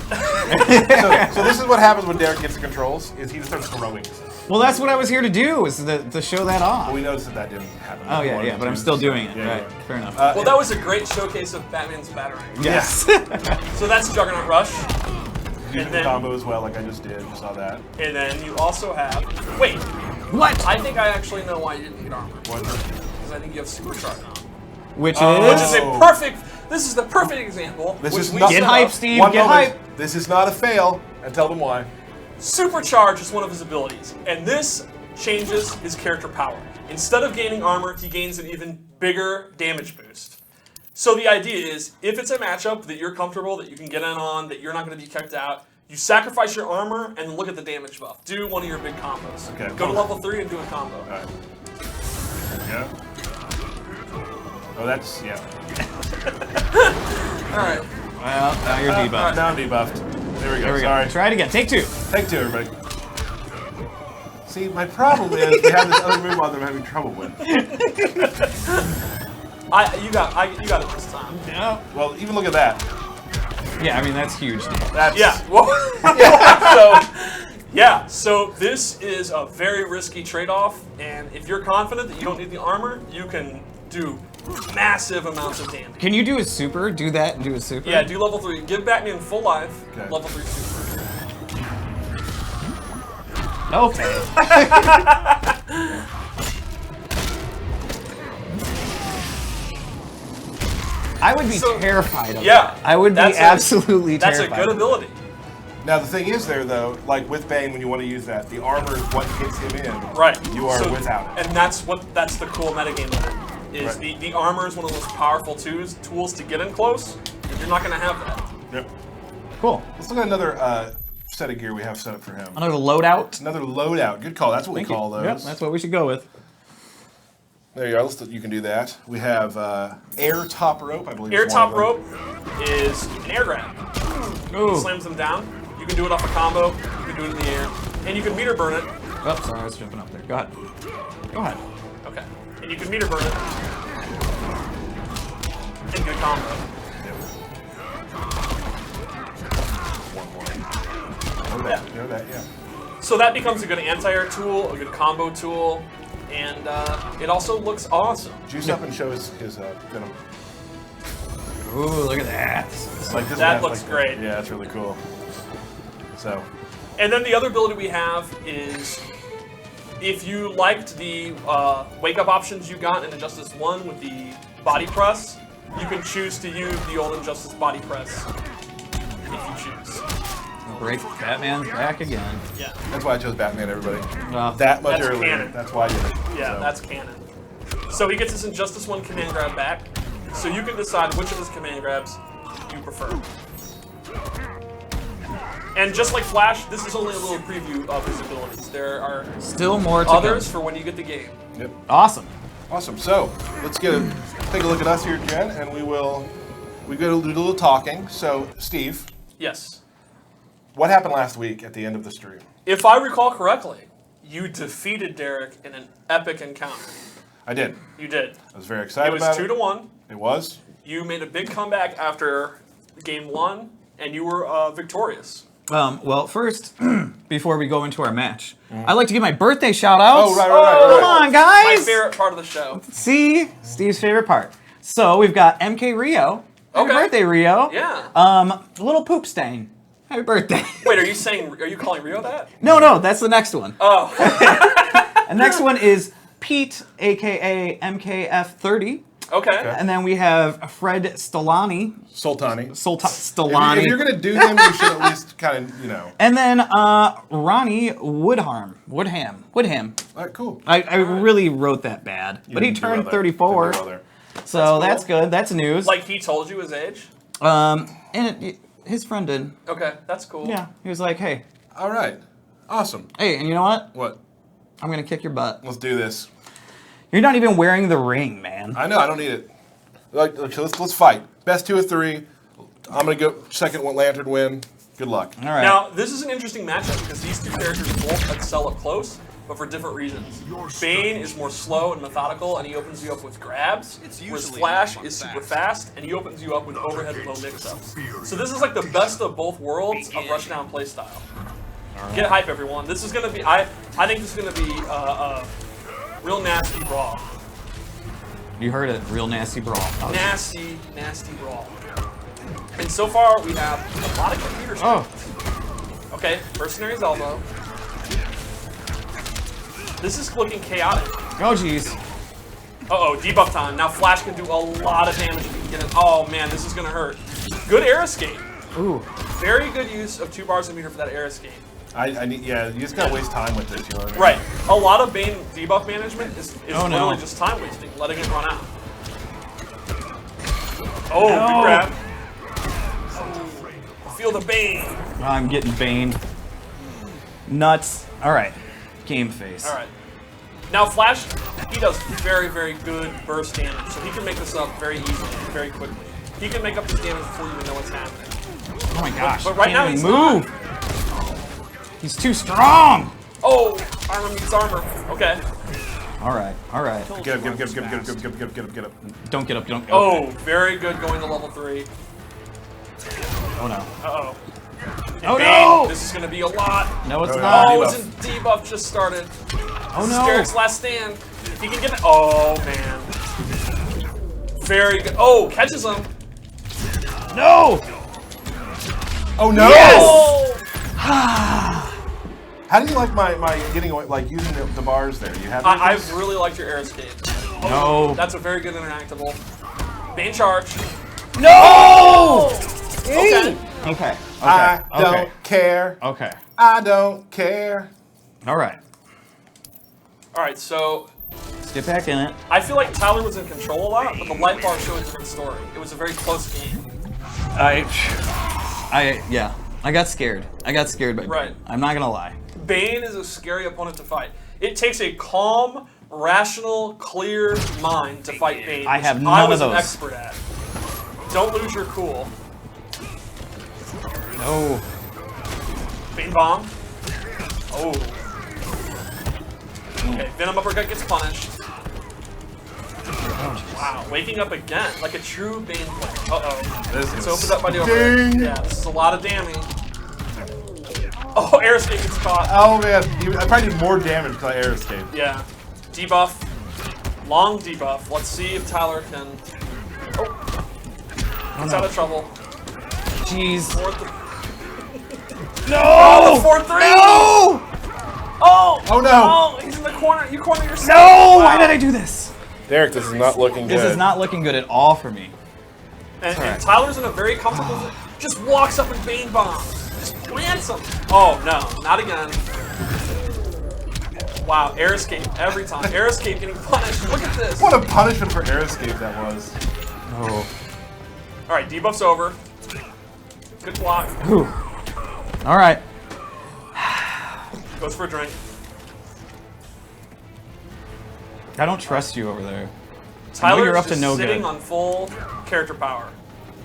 so this is what happens when Derek gets the controls, is he just starts throwing. Well, that's what I was here to do, is to show that off. Well, we noticed that didn't happen. Oh, yeah, but I'm still doing it. Yeah, Right. yeah. Fair enough. Well, that was a great showcase of Batman's battering. Yes. So that's Juggernaut Rush. You And did the then- combo as well, like I just did. You saw that. And then you also have... Wait, What? I think I actually know why you didn't get armor. What? Because I think you have Supercharge on. Which Which is is... a perfect... This is the perfect example. This which is we not- set Get hype, up. Steve. One Get moment. hype. This is not a fail, and tell them why. Supercharge is one of his abilities, and this changes his character power. Instead of gaining armor, he gains an even bigger damage boost. So the idea is, if it's a matchup that you're comfortable, that you can get in on, that you're not going to be kicked out, you sacrifice your armor and then look at the damage buff. Do one of your big combos. Okay. Go to level 3 and do a combo. All right. Yeah. Oh, that's yeah. All right. Well, now you're debuffed. Now I'm debuffed. There we go. There we go. Sorry. Try it again. Take 2. Take 2, everybody. See, my problem is we have this other move on that I'm having trouble with. You got it this time. No. Well, even look at that. Yeah, I mean, that's huge. Dude. That's Yeah. Well, so this is a very risky trade-off, and if you're confident that you don't need the armor, you can do massive amounts of damage. Can you do a super? Do that and do a super? Yeah, do level 3. Give Batman full life. Okay. Level 3 super. Okay. I would be terrified of Yeah, that. I would be that's absolutely That's terrified. a good ability. Now the thing is there though, like with Bane, when you want to use that, the armor is what gets him in. Right. You are So- without it. And that's the cool metagame of it. Is Right. the armor is one of those powerful tools to get in close. You're not gonna have that. Yep. Cool. Let's look at another set of gear we have set up for him. Another loadout. Another loadout. Good call. That's what Thank we you. call those. Yep, that's what we should go with. There you are. You can do that. We have air top rope, I believe. Air is one of top them. rope is an air grab. Ooh. Slams them down. You can do it off a combo. You can do it in the air, and you can meter burn it. Oh, sorry, I was jumping up there. Go ahead. Go ahead. Okay. And you can meter burn it. And good combo. Know that. Know that. Yeah. So that becomes a good anti-air tool, a good combo tool, and it also looks awesome. Juice up and show his venom. Ooh, look at that. Like this That one has, looks great. Yeah, that's really cool. So. And then the other ability we have is, if you liked the wake-up options you got in Injustice 1 with the body press, you can choose to use the old Injustice body press if you choose. Break Batman's back again. Yeah. That's why I chose Batman, everybody. Well, That much That's earlier. canon. That's why I did it. Yeah, So. that's canon. So he gets his Injustice 1 command grab back. So you can decide which of his command grabs you prefer. And just like Flash, this is only a little preview of his abilities. There are Still more to others come. for when you get the game. Yep. Awesome. Awesome. So let's take a look at us here, Jen, and we go to do a little talking. So, Steve, Yes. what happened last week at the end of the stream? If I recall correctly, you defeated Derek in an epic encounter. I did. You did. I was very excited It was about 2-1. It was. You made a big comeback after game 1, and you were victorious. Well, first, before we go into our match, I'd like to give my birthday shout-outs. Oh, right. Come on, guys! My favorite part of the show. See? Steve's favorite part. So, we've got MK Rio. Happy Okay. birthday, Rio. Yeah. Little Poop Stain. Happy birthday. Wait, are you calling Rio that? No, that's the next one. Oh. The next one is Pete, a.k.a. MKF30. Okay. And then we have Fred Stellani. Sultani. Stellani. If you're going to do them, you should at least kind of, And then Ronnie Woodham. All right, cool. I really wrote that bad. But he didn't do turned well there. 34. Didn't do well there. So That's that's good. That's news. Like he told you his age? And his friend did. Okay, that's cool. Yeah. He was like, hey. All right. Awesome. Hey, and you know what? What? I'm going to kick your butt. Let's do this. You're not even wearing the ring, man. I know. I don't need it. Like, let's fight. Best 2 of 3. I'm going to go second one, Lantern win. Good luck. All right. Now, this is an interesting matchup because these two characters both excel up close, but for different reasons. Bane is more slow and methodical, and he opens you up with grabs, whereas Flash is super fast, and he opens you up with overhead low mix-ups. So this is like the best of both worlds of rushdown playstyle. Get hype, everyone. This is going to be, I think this is going to be real nasty brawl. You heard it. Real nasty brawl. Nasty brawl. And so far, we have a lot of computer stuff. Okay, first scenario's elbow. This is looking chaotic. Oh, jeez. Uh-oh, debuff time. Now Flash can do a lot of damage if you can get it. Oh, man, this is going to hurt. Good air escape. Ooh. Very good use of 2 bars of meter for that air escape. I need, yeah, you just got to waste time with this, you know what I mean? Right. A lot of Bane debuff management is Oh, no. literally just time wasting, letting it run out. Oh, good grab. Oh, feel the Bane. I'm getting Bane. Nuts. All right. Game face. All right. Now Flash, he does very, very good burst damage, so he can make this up very easily, very quickly. He can make up this damage before you even know what's happening. Oh my gosh. But right now Can't he's even move. He's too strong. Oh, armor meets armor. Okay. All right. Get up. Don't get up. Don't. Oh, very good going to level 3. Oh no. Uh-oh. Oh Bane, no! This is going to be a lot. No, it's Oh, not. Oh, it's in debuff just started. Oh This is no! Derek's last stand. If he can get it. Oh, man. Very good. Oh, catches him. No! Oh, no! Oh! How do you like my getting away, like using the bars there? You have I've really liked your air escape. No! That's a very good interactable. Bane charge. No! Okay. Okay. I don't care. Okay. I don't care. All right. All right, so Let's get back in it. I feel like Tyler was in control a lot, but the light bar showed a different story. It was a very close game. Yeah. I got scared. I got scared by Bane. Right. I'm not gonna lie. Bane is a scary opponent to fight. It takes a calm, rational, clear mind to fight Bane. I have which none I of was those. an expert at. Don't lose your cool. No. Bane bomb. Oh. Okay, Venom uppercut gets punished. Wow, waking up again, like a true Bane player. Uh-oh. This It's is opened up by the overhead. Yeah, this is a lot of damage. Oh, air escape gets caught. Oh man, I probably did more damage because I air escaped. Yeah. Debuff. Long debuff. Let's see if Tyler can... Oh. Gets out of trouble. Jeez. No! Oh, the 4-3! No! Oh! Oh no! Oh, he's in the corner. You corner yourself. No! Wow. Why did I do this? Derek, this is not looking good. This is not looking good at all for me. And Tyler's in a very comfortable position. Just walks up and Bane bombs. Just Ransom! Oh, no. Not again. Wow, air escape every time. Air escape getting punished. Look at this. What a punishment for air escape that was. Oh. Alright, debuff's over. Good block. Whew. All right. Goes for a drink. I don't trust you over there. Tyler's you're up to just no sitting good. on full character power.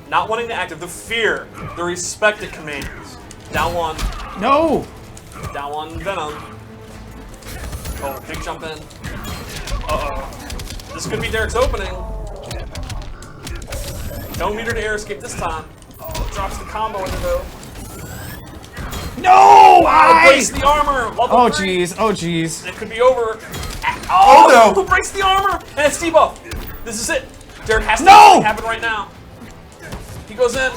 Not wanting to active. The fear. The respect it commands. Down one. No! Down one Venom. Oh, big jump in. Uh-oh. This could be Derek's opening. No meter to air escape this time. Oh, drops the combo in though. No! Breaks the armor. Oh jeez! Oh jeez! It could be over. Oh, no! Who breaks the armor? And it's debuff. This is it. Derek has to No! make something happen right now. He goes in.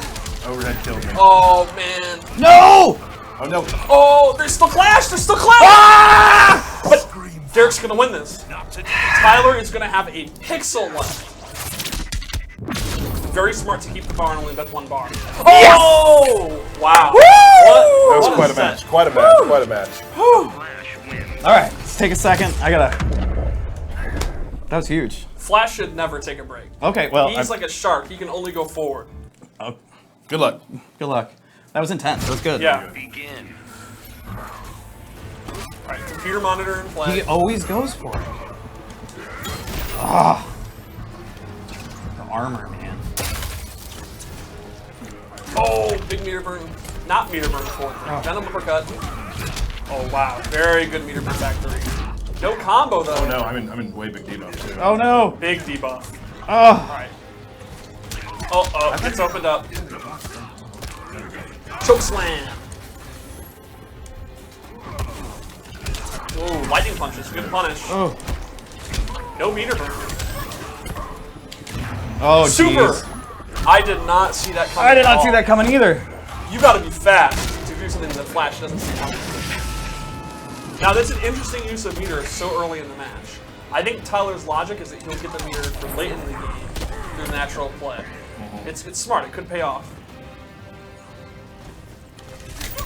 Overhead killed me. Oh man. No! Oh no. Oh, there's still clash. There's still clash. Ah! But Derek's gonna win this. Tyler is gonna have a pixel left. Very smart to keep the bar and only bet one bar. Oh! Wow. That was What quite a set. match. Quite a match. Quite a match. All right, let's take a second. I gotta. That was huge. Flash should never take a break. Okay, well. He's like a shark. He can only go forward. Oh, Good luck. good luck. That was intense. That was good. Yeah. Begin. Alright, computer monitor in play. He always goes for it. Ah. The armor, man. Oh, big meter burn. Not meter burn forward. Venom uppercut. Oh wow, very good meter burn back three. No combo though. Oh no, I'm in way big debuff too. Oh no! Big debuff. Oh. Alright. Oh, it's opened up. Choke slam. Ooh, lightning punches. Good punish. Oh. No meter burn. Oh, Super! jeez. I did not see that coming. I did at not see all. that coming either. You gotta be fast to do something that Flash doesn't see coming. Now, that's an interesting use of meter so early in the match. I think Tyler's logic is that he'll get the meter for late in the game through natural play. It's smart. It could pay off.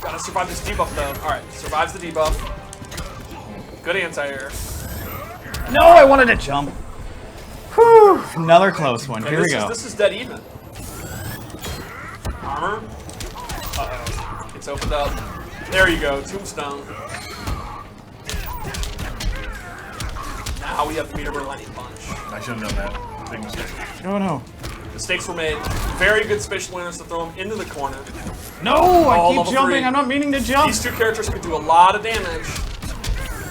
Gotta survive this debuff, though. Alright, survives the debuff. Good anti-air. No, I wanted to jump. Whew. Another close one. And Here we go. This is dead even. Armor. Uh-oh. It's opened up. There you go. Tombstone. Now we have the meter burn lightning punch. I should have done that. Big mistake. Oh no. Mistakes were made. Very good spatial awareness to throw him into the corner. No, Oh, I keep level jumping. 3. I'm not meaning to jump. These two characters can do a lot of damage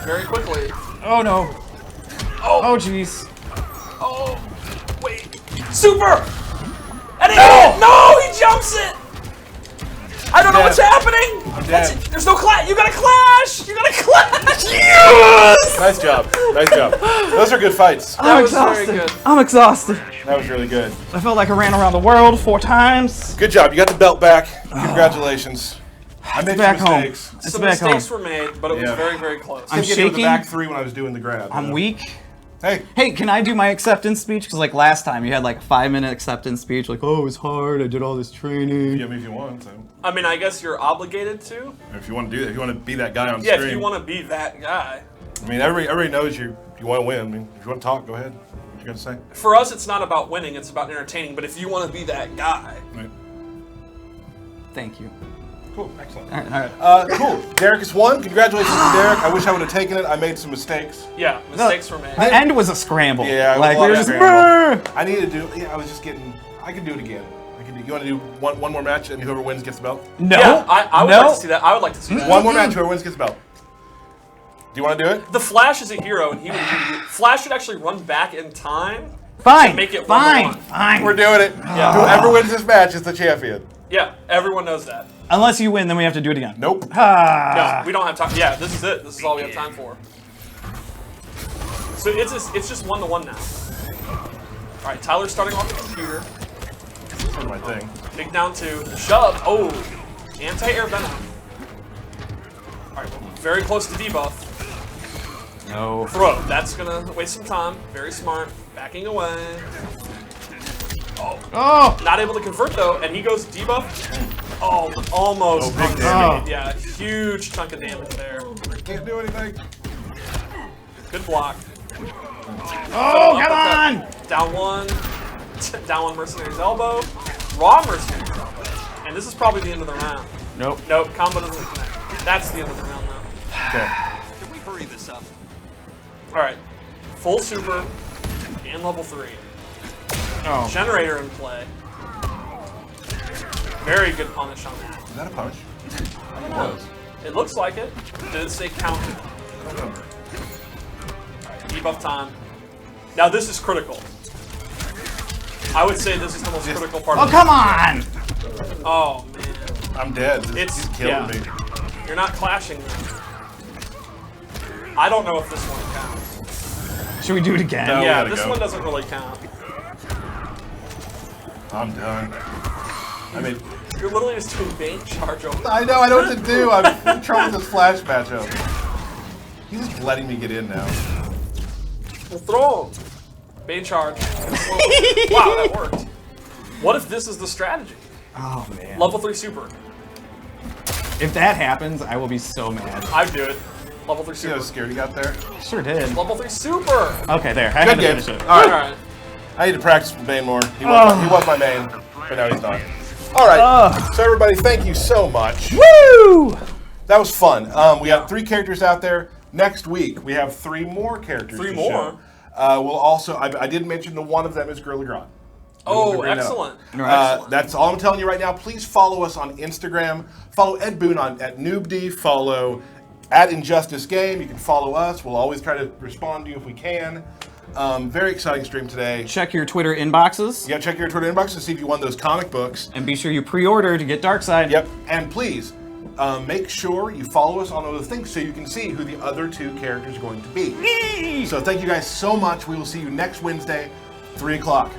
very quickly. Oh no. Oh jeez. Oh, wait. Super! And he did it! No, he jumps it! I don't know what's happening! That's it. There's no clash! You gotta clash! You gotta clash! Yes! Nice job. Nice job. Those are good fights. That I'm was exhausted. very good. I'm exhausted. That was really good. I felt like I ran around the world 4 times. Good job. You got the belt back. Congratulations. I made back some home. mistakes. It's Some back mistakes home. were made, but it was Yeah. very, very close. I'm Kept getting to shaking. the back 3 when I was doing the grab. I'm weak. Hey. Hey, can I do my acceptance speech? Because like last time you had like a 5-minute acceptance speech, like, oh, it was hard, I did all this training. Yeah, if you want. So. I mean, I guess you're obligated to. If you want to do that, if you want to be that guy on Yeah, screen. if you want to be that guy. I mean, everybody knows you want to win. I mean, if you want to talk, go ahead. What you got to say? For us, it's not about winning, it's about entertaining. But if you want to be that guy. Right. Thank you. Cool. Excellent. All right. Cool. Derek has won. Congratulations to Derek. I wish I would have taken it. I made some mistakes. Yeah, mistakes were made. The end was a scramble. Yeah, it was like a lot we were of just. scramble. I need to do. Yeah, I was just getting. I can do it again. I can do. You want to do one more match, and whoever wins gets the belt. No. Yeah, I would no. like to see that. I would like to see that. One more match, whoever wins gets the belt. Do you want to do it? The Flash is a hero, and he would. Flash should actually run back in time. Fine. To make it Fine. 1-1. Fine. We're doing it. Whoever wins this match is the champion. Yeah, everyone knows that. Unless you win, then we have to do it again. Nope. Ah. No, we don't have time. Yeah, this is it. This is all we have time for. So it's just 1-1 now. All right, Tyler's starting off the computer. That's my thing. Big down 2. Shove. Oh, anti-air venom. All right, very close to debuff. No. Throw. That's gonna waste some time. Very smart. Backing away. Oh. Oh. Not able to convert though, and he goes debuff. Oh, almost. Oh, big damage. Yeah, huge chunk of damage there. Can't do anything. Good block. Oh, come on! Down one. Down one Mercenary's elbow. Raw Mercenary's elbow. And this is probably the end of the round. Nope. Nope, combo doesn't connect. That's the end of the round now. Okay. Can we hurry this up? Alright. Full super and level 3. Oh. Generator in play. Very good punish on that. Is that a punch? I don't know. It looks like it. Did it say counter? I don't remember. Alright, debuff time. Now this is critical. I would say this is the most critical part of Oh, come on! Oh, man. I'm dead. It's He's killing me. You're not clashing them. I don't know if this one counts. Should we do it again? No. Yeah, we gotta this go. one doesn't really count. I'm done. I mean, You're literally just doing Bane charge over. I know, I know what to do. I'm in trouble with this flash matchup. He's just letting me get in now. We'll throw him. Bane charge. Wow, that worked. What if this is the strategy? Oh, man. Level 3 super. If that happens, I will be so mad. I'd do it. Level 3 See how super. scared he got there? Sure did. Level 3 super. Okay, there. I Good had to game. finish it. All right. Alright. I need to practice with Bane more. He was my main, but now he's not. All right. So everybody, thank you so much. Woo! That was fun. We got 3 characters out there. Next week we have 3 more characters. 3 to more? show. We'll also. I did mention the one of them is Gorilla Grodd. Oh, Agreed now. excellent. Excellent. That's all I'm telling you right now. Please follow us on Instagram. Follow Ed Boon at Noobd. Follow at Injustice Game. You can follow us. We'll always try to respond to you if we can. Very exciting stream today. Check your Twitter inboxes. You gotta check your Twitter inbox to see if you won those comic books. And be sure you pre-order to get Darkseid. Yep. And please, make sure you follow us on those things so you can see who the other 2 characters are going to be. So thank you guys so much. We will see you next Wednesday, 3 o'clock.